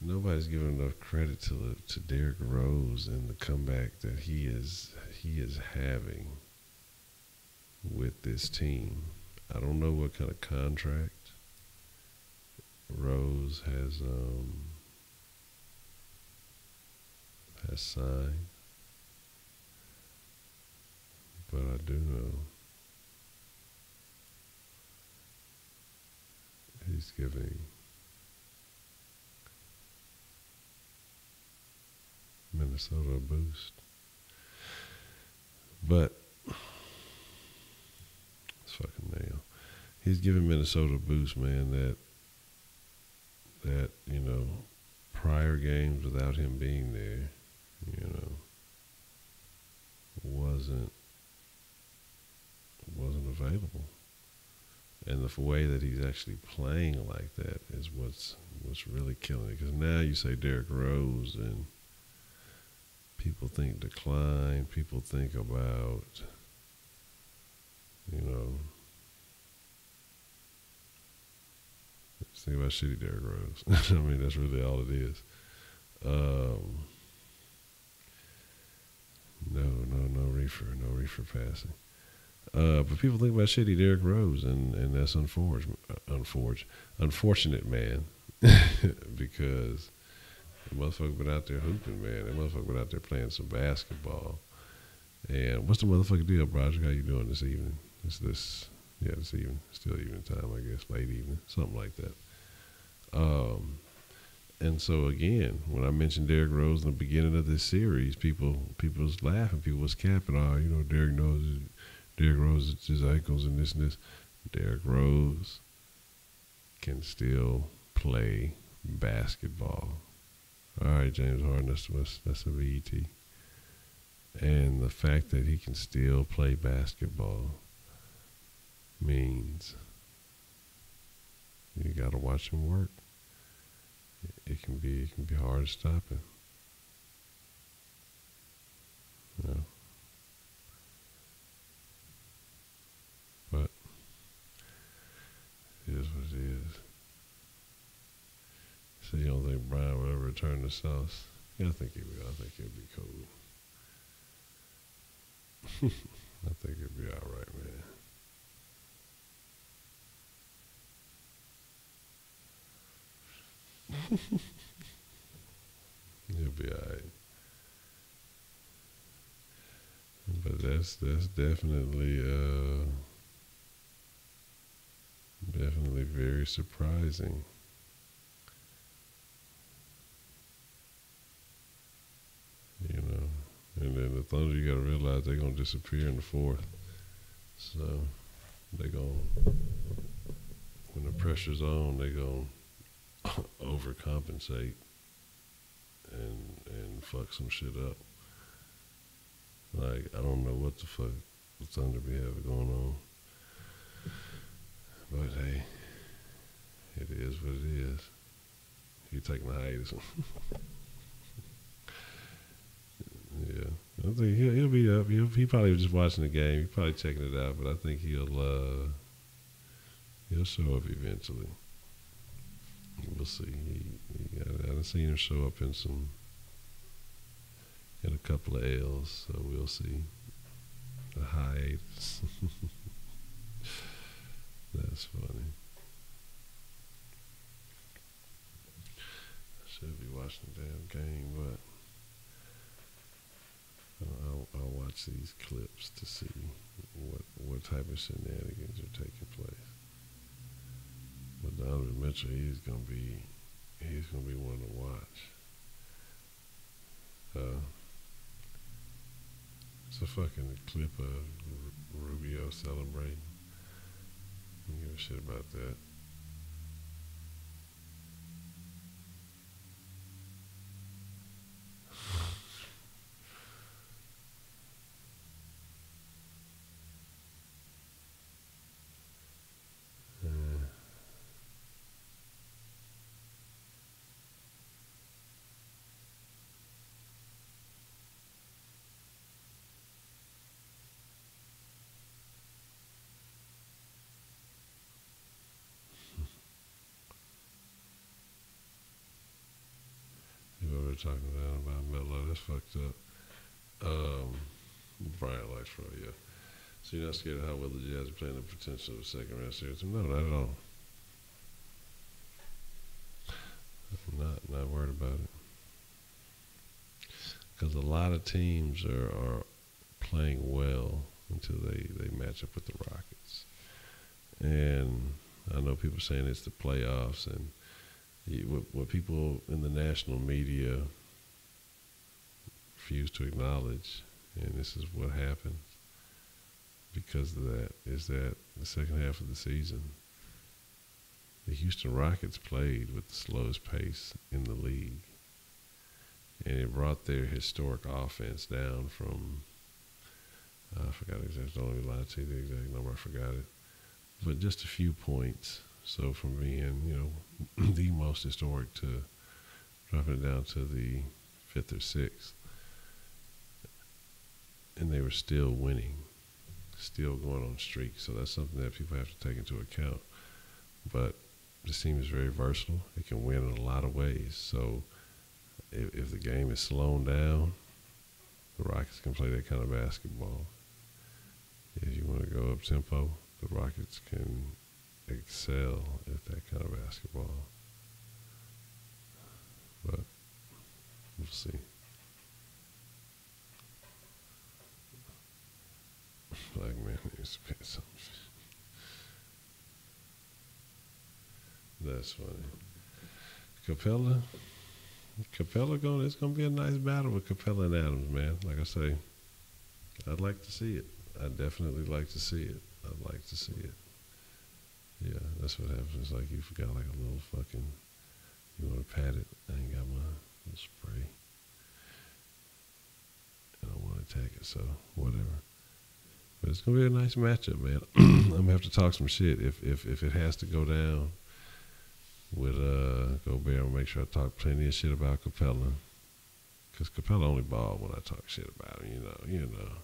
nobody's giving enough credit to Derrick Rose and the comeback that he is having with this team. I don't know what kind of contract Rose has signed, but I do know he's giving Minnesota a boost. But it's fucking nail. He's giving Minnesota a boost, man, that you know, prior games without him being there, you know, wasn't available. And the way that he's actually playing like that is what's really killing it. Because now you say Derrick Rose, and people think decline. People think about, you know, think about shitty Derrick Rose. I mean, that's really all it is. No reefer passing. But people think about shitty Derrick Rose, and that's unfortunate, man. Because the motherfucker been out there hooping, man. That motherfucker been out there playing some basketball. And what's the motherfucking deal, Broderick? How you doing this evening? This evening. Still evening time, I guess. Late evening. Something like that. And so again, when I mentioned Derrick Rose in the beginning of this series, people was laughing, people was capping, you know, Derrick Rose is his ankles and this and this. Derrick Rose can still play basketball. All right, James Harden, that's a VET. And the fact that he can still play basketball means you got to watch him work. It can be hard to stop him. You know? But it is what it is. So you don't think Brian will ever return to Sauce? Yeah, I think he will. I think he'll be cool. I think he'll be all right, man. He'll be all right. But that's definitely definitely very surprising. You know. And then the Thunder, you got to realize they're gonna disappear in the fourth. So they gonna, when the pressure's on, they gonna overcompensate and fuck some shit up. Like, I don't know what the fuck the Thunder be having going on. But hey, it is what it is. He taking a hiatus. Yeah. I think he'll be up. He probably was just watching the game. He probably checking it out, but I think he'll show up eventually. We'll see. I've seen him show up in a couple of L's, so we'll see. A hiatus. That's funny. I should be watching the damn game, but I'll watch these clips to see what type of shenanigans are taking place. But Donovan Mitchell, he's gonna be one to watch. It's a fucking clip of Rubio celebrating. I don't give a shit about that. People are talking down about Melo. That's fucked up. Brian Laxrow, yeah. So you're not scared of how well the Jazz are playing the potential of a second round series? No, not at all. I'm not worried about it. Because a lot of teams are playing well until they match up with the Rockets. And I know people saying it's the playoffs, and what people in the national media refuse to acknowledge, and this is what happened because of that, is that the second half of the season, the Houston Rockets played with the slowest pace in the league. And it brought their historic offense down from, I forgot exactly, don't lie to you, the exact number, I forgot it. But just a few points. So from being, the most historic to dropping it down to the 5th or 6th. And they were still winning, still going on streaks. So that's something that people have to take into account. But this team is very versatile. It can win in a lot of ways. So if the game is slowing down, the Rockets can play that kind of basketball. If you want to go up tempo, the Rockets can excel at that kind of basketball. But we'll see. Black man needs to pay something. That's funny. Capella, it's gonna be a nice battle with Capella and Adams, man. Like I say, I'd like to see it. I'd definitely like to see it. I'd like to see it. Yeah, that's what happens. It's like you forgot like a little fucking, you want to pat it. I ain't got my little spray. I don't want to attack it, so whatever. But it's gonna be a nice matchup, man. I'm gonna have to talk some shit if it has to go down with Gobert. I'm gonna make sure I talk plenty of shit about Capella, because Capella only balled when I talk shit about him. You know.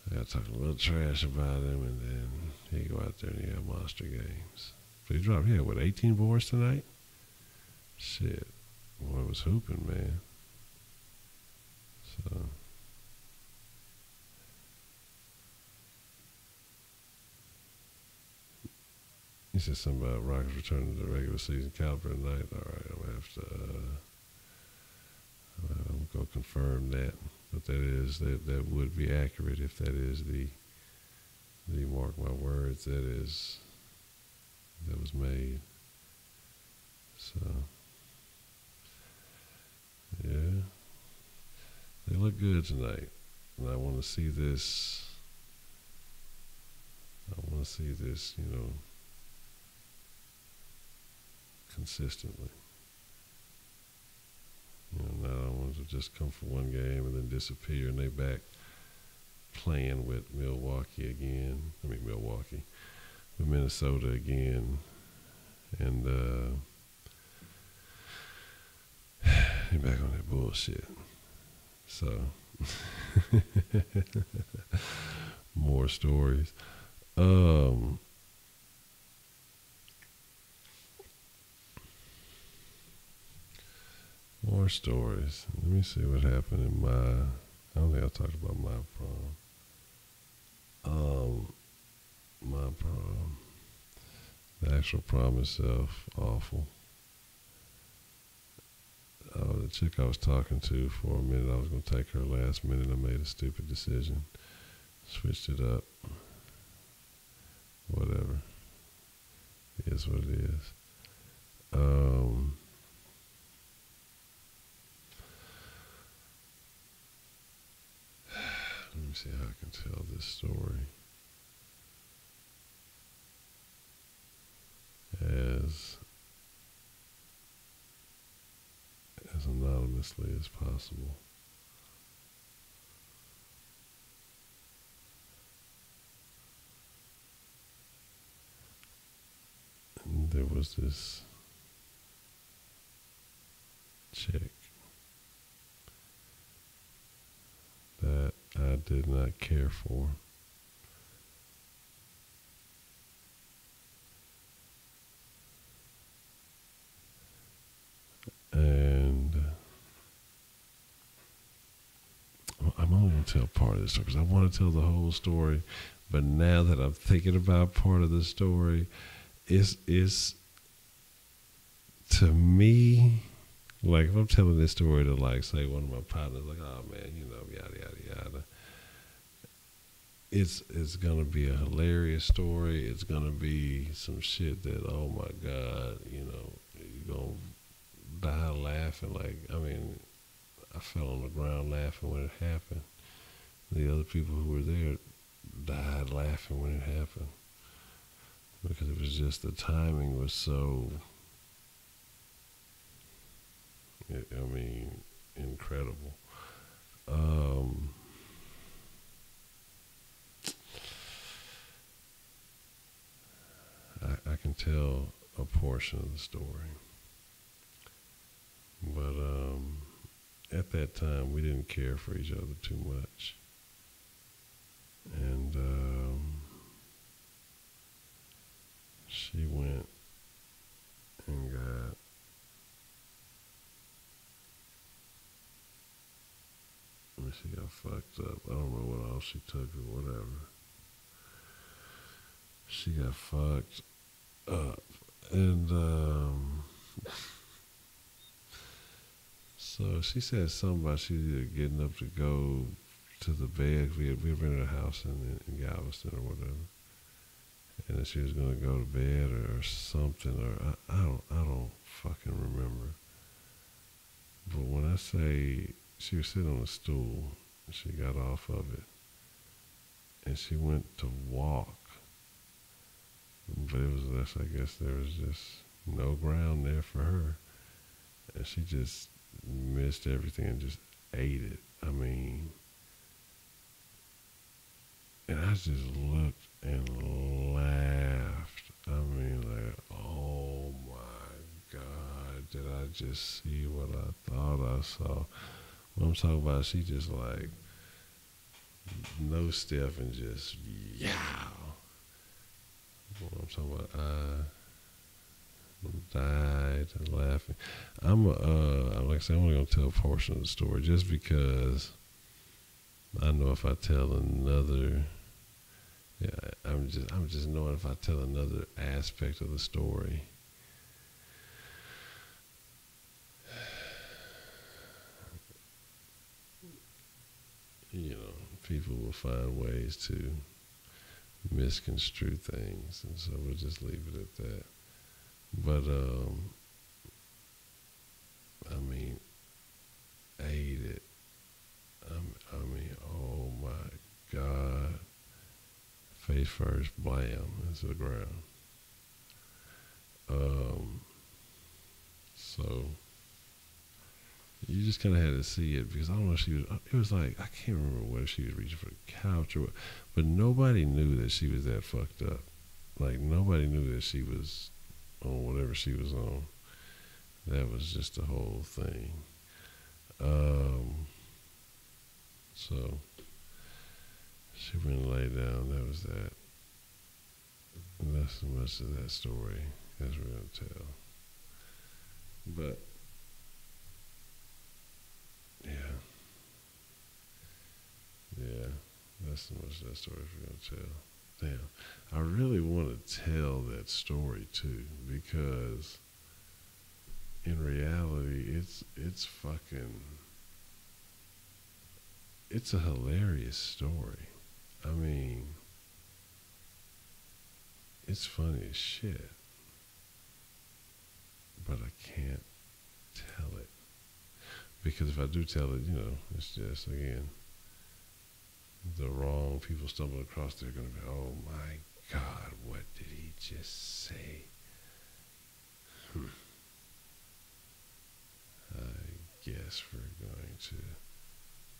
I gotta talk a little trash about him, and then he go out there and he have monster games. But he dropped, 18 boards tonight? Shit. Boy, was hooping, man. So, said something about Rockets returning to the regular season caliber tonight. All right, I'm gonna have to. I'm gonna confirm that. But that would be accurate if that is the mark my words. That was made. So yeah, they look good tonight, and I want to see this. Consistently. Not I want to just come for one game and then disappear, and they back playing with Milwaukee again. With Minnesota again, and they back on that bullshit. So more stories. More stories. Let me see what happened in I don't think I talked about my prom. My prom. The actual prom itself, awful. The chick I was talking to for a minute, I was going to take her last minute. I made a stupid decision. Switched it up. Whatever. It is what it is. Let me see how I can tell this story as anonymously as possible. And there was this chick that I did not care for. And I'm only going to tell part of the story because I want to tell the whole story. But now that I'm thinking about part of the story, it's to me, like if I'm telling this story to like say one of my partners, like, oh man, yada yada yada. It's gonna be a hilarious story. It's gonna be some shit that, oh my God, you're gonna die laughing. Like, I fell on the ground laughing when it happened. The other people who were there died laughing when it happened because it was just the timing was so. Incredible. I can tell a portion of the story. But at that time, we didn't care for each other too much. And she went and got she got fucked up. I don't know what else she took or whatever. She got fucked up. And so she said something about she getting up to go to the bed. We rented a house in Galveston or whatever. And then she was going to go to bed or something. Or I don't fucking remember. But when I say she was sitting on a stool, and she got off of it, and she went to walk, but it was less. I guess there was just no ground there for her, and she just missed everything and just ate it. And I just looked and laughed. Like, oh my God, did I just see what I thought I saw? What I'm talking about, she just like no step and just yow. What I'm talking about, I died laughing. Like I said, I'm only gonna tell a portion of the story just because I know if I tell another Yeah, I'm just knowing if I tell another aspect of the story, you know, people will find ways to misconstrue things, and so we'll just leave it at that. But I mean, ate it. I mean, oh my God, face first, blam into the ground. Um, so you just kind of had to see it because I don't know if she was. It was like I can't remember whether she was reaching for the couch or what, but nobody knew that she was that fucked up. Like nobody knew that she was on whatever she was on. That was just the whole thing. Um, so she went and lay down. That was that. And that's as much of that story as we're gonna tell. But yeah, yeah, that's as much of that story as we're gonna tell. Damn, I really want to tell that story too because in reality, it's fucking it's a hilarious story. I mean, it's funny as shit, but I can't tell it because if I do tell it, you know, it's just again the wrong people stumble across. They're gonna be, oh my God, what did he just say? I guess we're going to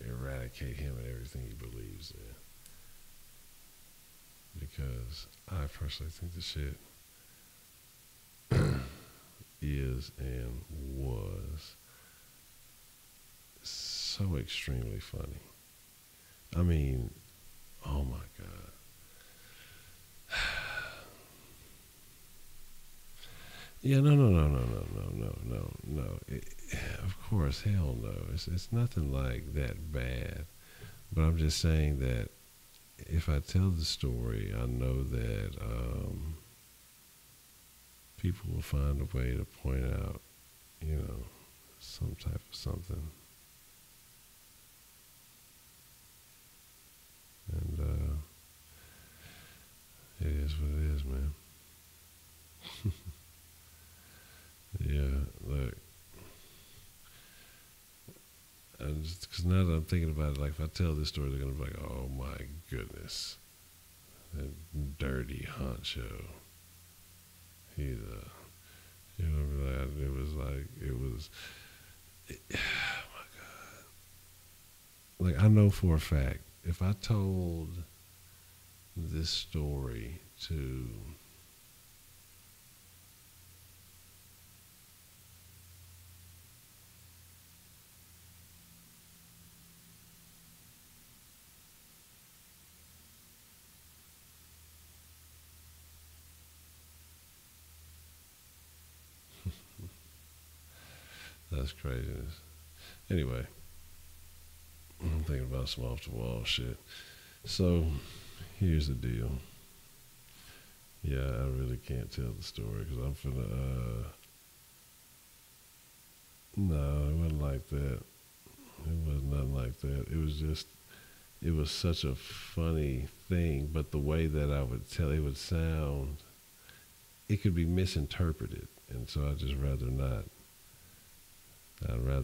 eradicate him and everything he believes in. Because I personally think the shit is and was so extremely funny. I mean, oh my God. Yeah, no. Of course, hell no. It's nothing like that bad. But I'm just saying that if I tell the story, I know that people will find a way to point out, you know, some type of something. And it is what it is, man. Yeah, look. Because now that I'm thinking about it, like if I tell this story, they're going to be like, oh my goodness. That dirty Honcho. He's a, you know, it was like, oh my God. Like I know for a fact, if I told this story to that's craziness. Anyway, I'm thinking about some off the wall shit. So here's the deal. Yeah, I really can't tell the story because I'm finna. No, it wasn't like that. It was nothing like that. It was just. It was such a funny thing, but the way that I would tell it would sound, it could be misinterpreted, and so I'd rather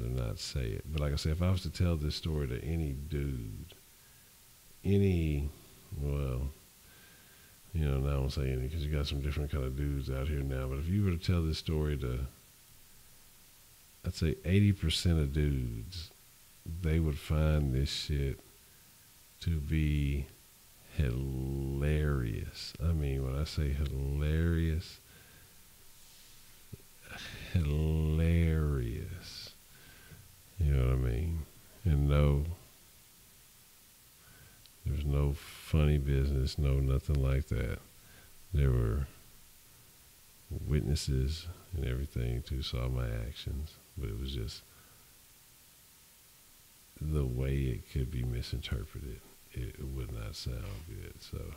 not say it. But like I said, if I was to tell this story to any dude, well, you know, now I won't say any because you got some different kind of dudes out here now. But if you were to tell this story to, I'd say 80% of dudes, they would find this shit to be hilarious. I mean, when I say hilarious, hilarious. You know what I mean? And no, there's no funny business, no nothing like that. There were witnesses and everything to saw my actions, but it was just the way it could be misinterpreted. It would not sound good. So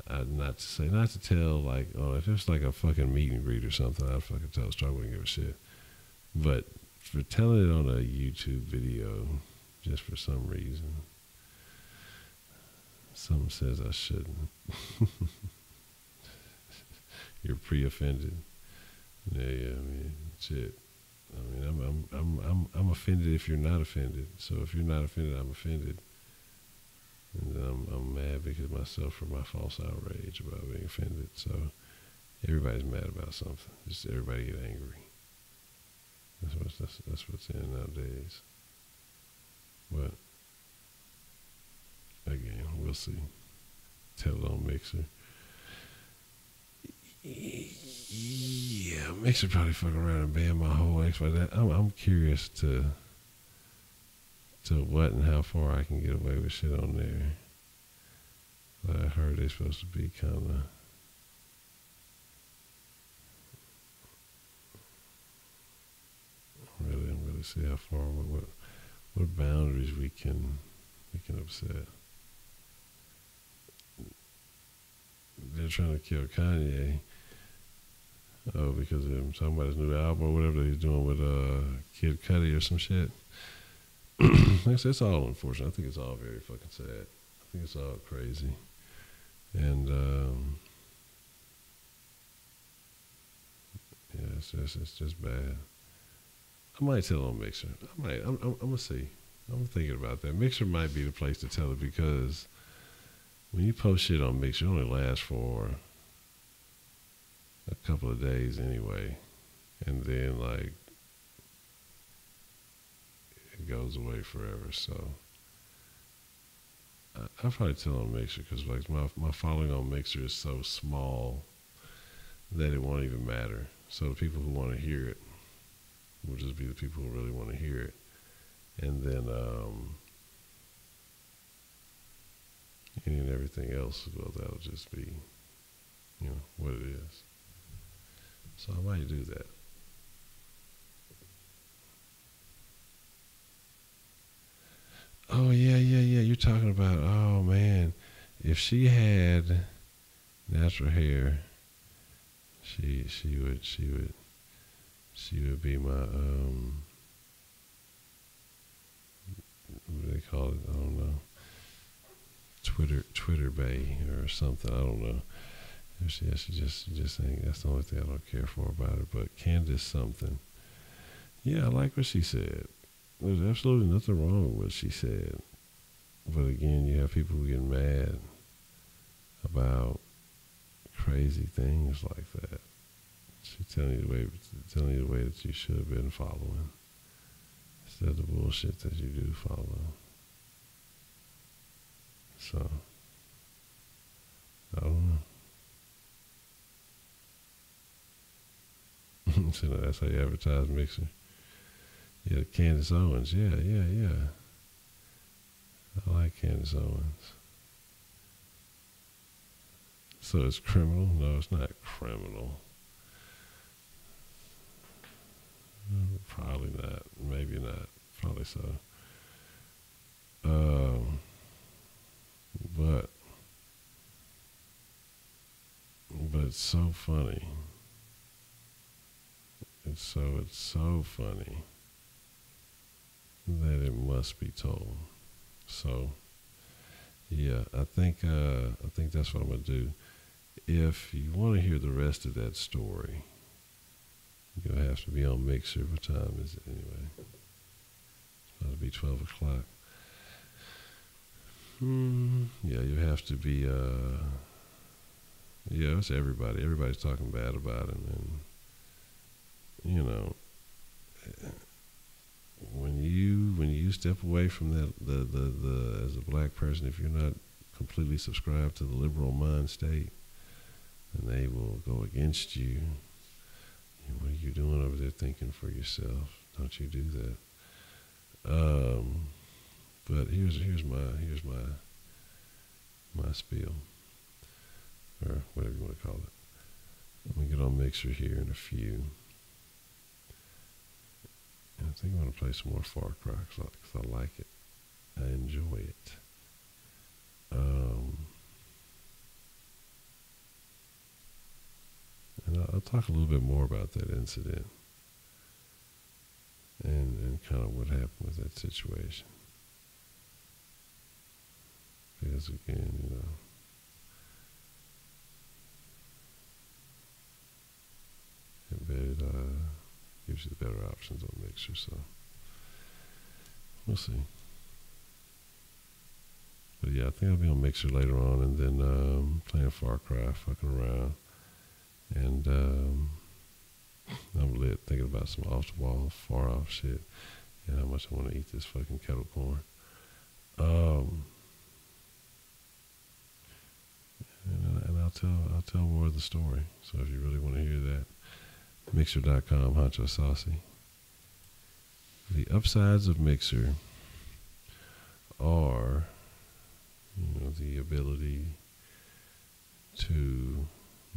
not to tell like, oh, if it's like a fucking meet and greet or something, I'd fucking tell Star. I wouldn't give a shit. But for telling it on a YouTube video, just for some reason, something says I shouldn't. You're pre-offended. Yeah. I mean, shit. I mean, I'm offended if you're not offended. So if you're not offended, I'm offended. And then I'm mad because myself for my false outrage about being offended. So everybody's mad about something. Just everybody get angry. That's what's in nowadays. But again, we'll see. Tell it on Mixer. Yeah, Mixer probably fuck around and ban my whole ex like that. I'm curious to what and how far I can get away with shit on there. But I heard they're supposed to be kind of really see how far what boundaries we can upset. They're trying to kill Kanye. Oh, because of him talking about his new album or whatever he's doing with Kid Cudi or some shit. It's all unfortunate. I think it's all very fucking sad. I think it's all crazy. And yeah, it's just bad. I might tell on Mixer. I'm gonna see. I'm thinking about that. Mixer might be the place to tell it because when you post shit on Mixer, it only lasts for a couple of days anyway, and then like it goes away forever. So I'll probably tell on Mixer because like my following on Mixer is so small that it won't even matter. So the people who want to hear it will just be the people who really want to hear it, and then any and everything else, well, that'll just be, what it is. So I might do that. Oh yeah. You're talking about, oh man, if she had natural hair, she would be my what do they call it? I don't know. Twitter bae or something. I don't know. She just ain't. That's the only thing I don't care for about her. But Candace something. Yeah, I like what she said. There's absolutely nothing wrong with what she said. But again, you have people who get mad about crazy things like that. She's telling you the way that you should have been following, instead of the bullshit that you do follow. So I don't know. So that's how you advertise Mixer. Yeah, Candace Owens. Yeah. I like Candace Owens. So it's criminal? No, it's not criminal. Probably not. Maybe not. Probably so. But it's so funny. It's so funny that it must be told. So yeah, I think that's what I'm gonna do. If you want to hear the rest of that story, you'll have to be on Mixer. What time is it anyway? It's about to be 12 o'clock. Yeah, you have to be. Yeah, it's everybody. Everybody's talking bad about him, and when you step away from that, the as a black person, if you're not completely subscribed to the liberal mind state, then they will go against you. What are you doing over there thinking for yourself? Don't you do that? But here's my spiel, or whatever you want to call it. Let me get on Mixer here in a few. And I think I'm going to play some more Far Cry because I like it. I enjoy it. talk a little bit more about that incident and kind of what happened with that situation. Because again, embedded gives you the better options on Mixer, so we'll see. But yeah, I think I'll be on Mixer later on, and then playing Far Cry, fucking around, and I'm lit thinking about some off the wall, far off shit, and how much I want to eat this fucking kettle corn. And I'll tell more of the story. So if you really want to hear that, Mixer.com, HonchoSaucy. The upsides of Mixer are, the ability to,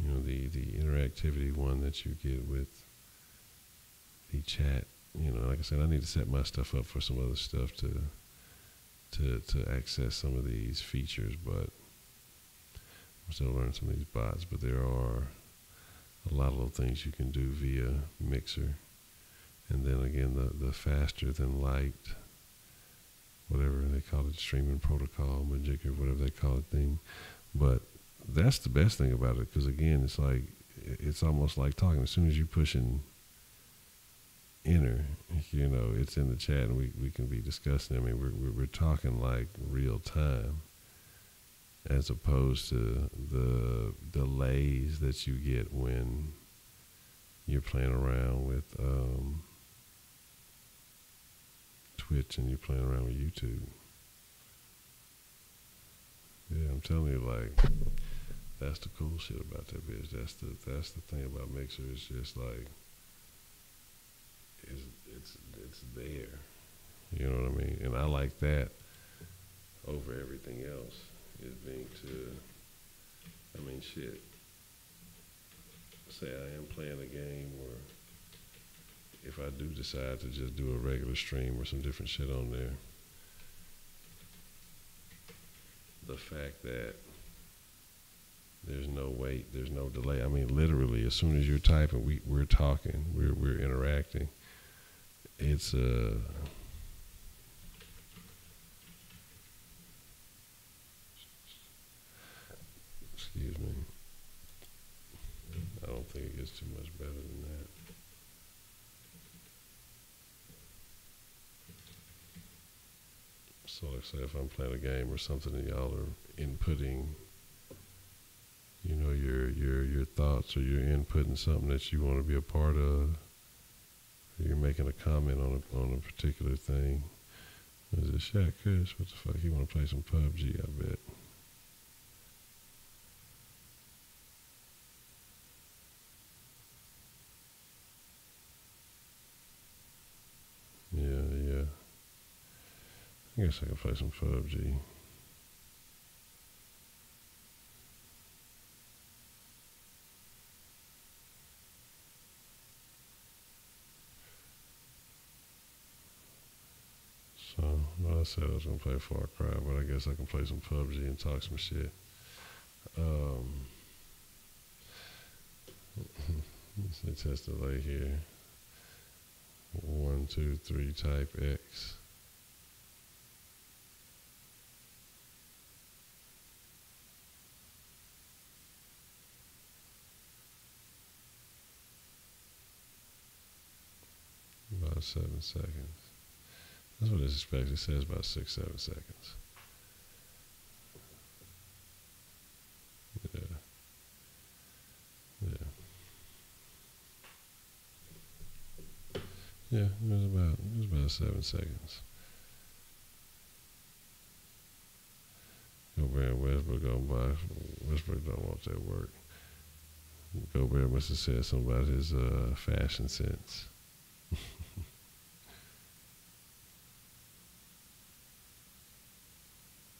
the interactivity one that you get with the chat. Like I said, I need to set my stuff up for some other stuff to access some of these features, but I'm still learning some of these bots. But there are a lot of little things you can do via Mixer. And then again, the faster than light, whatever they call it, streaming protocol, Magic, or whatever they call it thing. But that's the best thing about it, because again, it's almost like talking. As soon as you push in enter, it's in the chat, and we can be discussing. I mean, we're talking like real time, as opposed to the delays that you get when you're playing around with Twitch and you're playing around with YouTube. Yeah, I'm telling you, like, that's the cool shit about that bitch. That's the thing about Mixer. It's just like it's there. You know what I mean? And I like that over everything else. Is being shit. Say I am playing a game, or if I do decide to just do a regular stream or some different shit on there, the fact that there's no wait, there's no delay. I mean, literally, as soon as you're typing, we're talking, we're interacting. It's excuse me. I don't think it gets too much better than that. So like say if I'm playing a game or something and y'all are inputting, your thoughts, or you're inputting something that you want to be a part of, or you're making a comment on a particular thing. Is it Shaq Kush? What the fuck? You want to play some PUBG, I bet. Yeah. I guess I can play some PUBG. So, I said I was going to play Far Cry, but I guess I can play some PUBG and talk some shit. Let's test delay here. 1, 2, 3, type X. About 7 seconds. That's what it's expected. It says about 6, 7 seconds. Yeah. Yeah, it was about 7 seconds. Gobert and Westbrook going by. Westbrook don't want that work. Gobert must have said something about his fashion sense.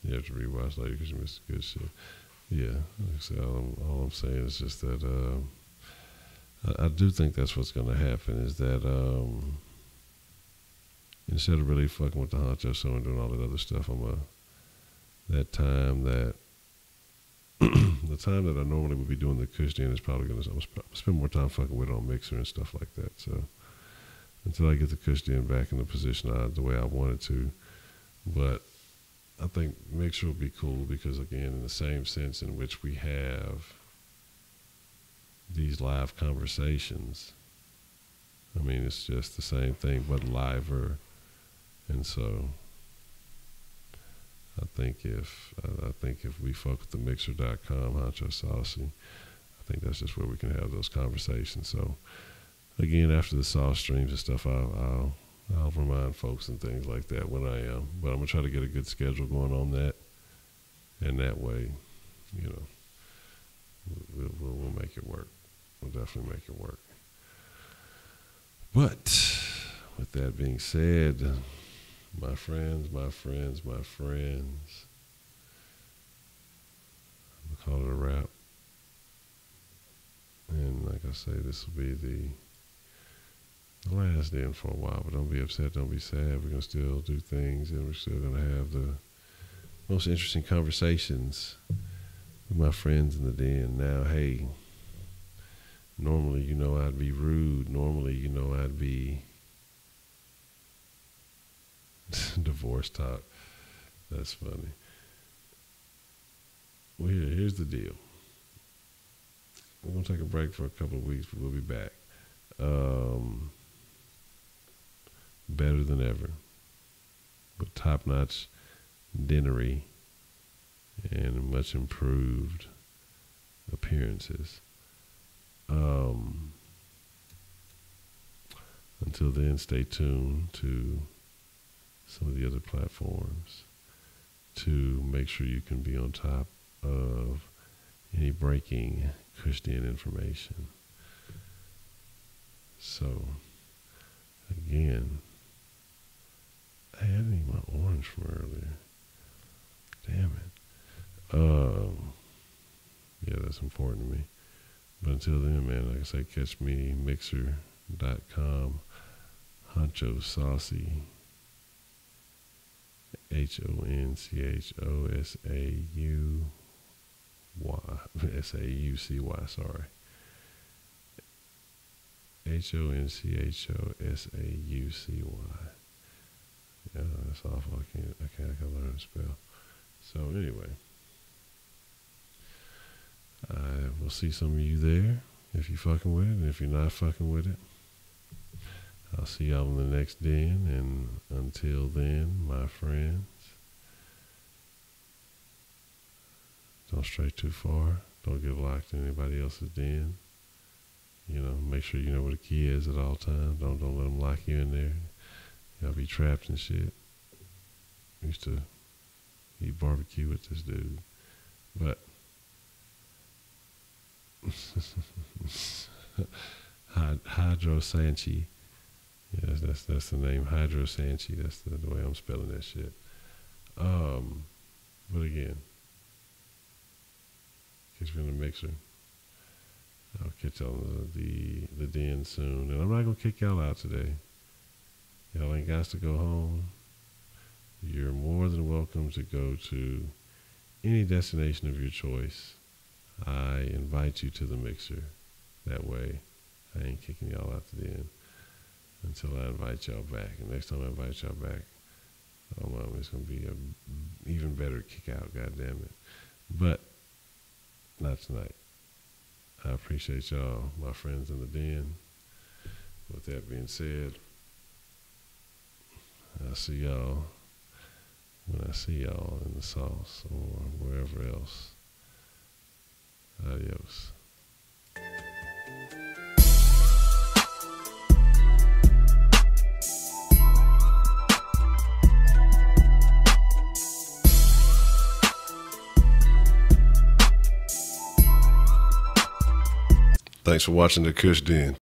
You have to rewatch later because you missed good shit. Yeah, like I said, all I'm saying is just that I do think that's what's going to happen, is that instead of really fucking with the Honcho show and doing all that other stuff, the time that time that I normally would be doing the Kush Den is probably going to spend more time fucking with it on Mixer and stuff like that. So until I get the Kush Den back in the position the way I wanted to. But I think Mixer will be cool because, again, in the same sense in which we have these live conversations, I mean, it's just the same thing, but liver. And so I think if we fuck with the Mixer.com, HonchoSaucy, I think that's just where we can have those conversations. So again, after the sauce streams and stuff, I'll remind folks and things like that when I am. But I'm gonna try to get a good schedule going on that, and that way, you know, we'll make it work. We'll definitely make it work. But with that being said, my friends, we'll call it a wrap. And like I say, this will be the last den for a while, but don't be upset, don't be sad. We're going to still do things, and we're still going to have the most interesting conversations with my friends in the den. Now, hey, normally, you know, I'd be rude. Normally, you know, I'd be divorce talk. That's funny. Well, here's the deal. We're going to take a break for a couple of weeks, but we'll be back. Better than ever. With top-notch dinnery and much improved appearances. Until then, stay tuned to some of the other platforms to make sure you can be on top of any breaking Kush Den information. So, again, I didn't eat my orange from earlier. Damn it. Yeah, that's important to me. But until then, man, like I say, catch me, Mixer.com, HonchoSaucy, HonchoSaucy, sorry. HonchoSaucy. Yeah, that's awful. I can't learn to spell. So anyway, I will see some of you there if you're fucking with it, and if you're not fucking with it, I'll see y'all in the next den. And until then, my friends, don't stray too far. Don't get locked in anybody else's den. You know, make sure you know where the key is at all times. Don't let them lock you in there. Y'all be trapped and shit. I used to eat barbecue with this dude. But HonchoSaucy. Yeah, that's the name. HonchoSaucy. That's the way I'm spelling that shit. But again, catch me in the Mixer. I'll catch y'all in the den soon. And I'm not going to kick y'all out today. Y'all ain't got to go home. You're more than welcome to go to any destination of your choice. I invite you to the Mixer. That way, I ain't kicking y'all out the den until I invite y'all back. And next time I invite y'all back, oh man, it's going to be an even better kick out, goddammit. But not tonight. I appreciate y'all, my friends in the den. With that being said, I'll see y'all when I see y'all in the sauce or wherever else. Adios. Thanks for watching the Kush Den.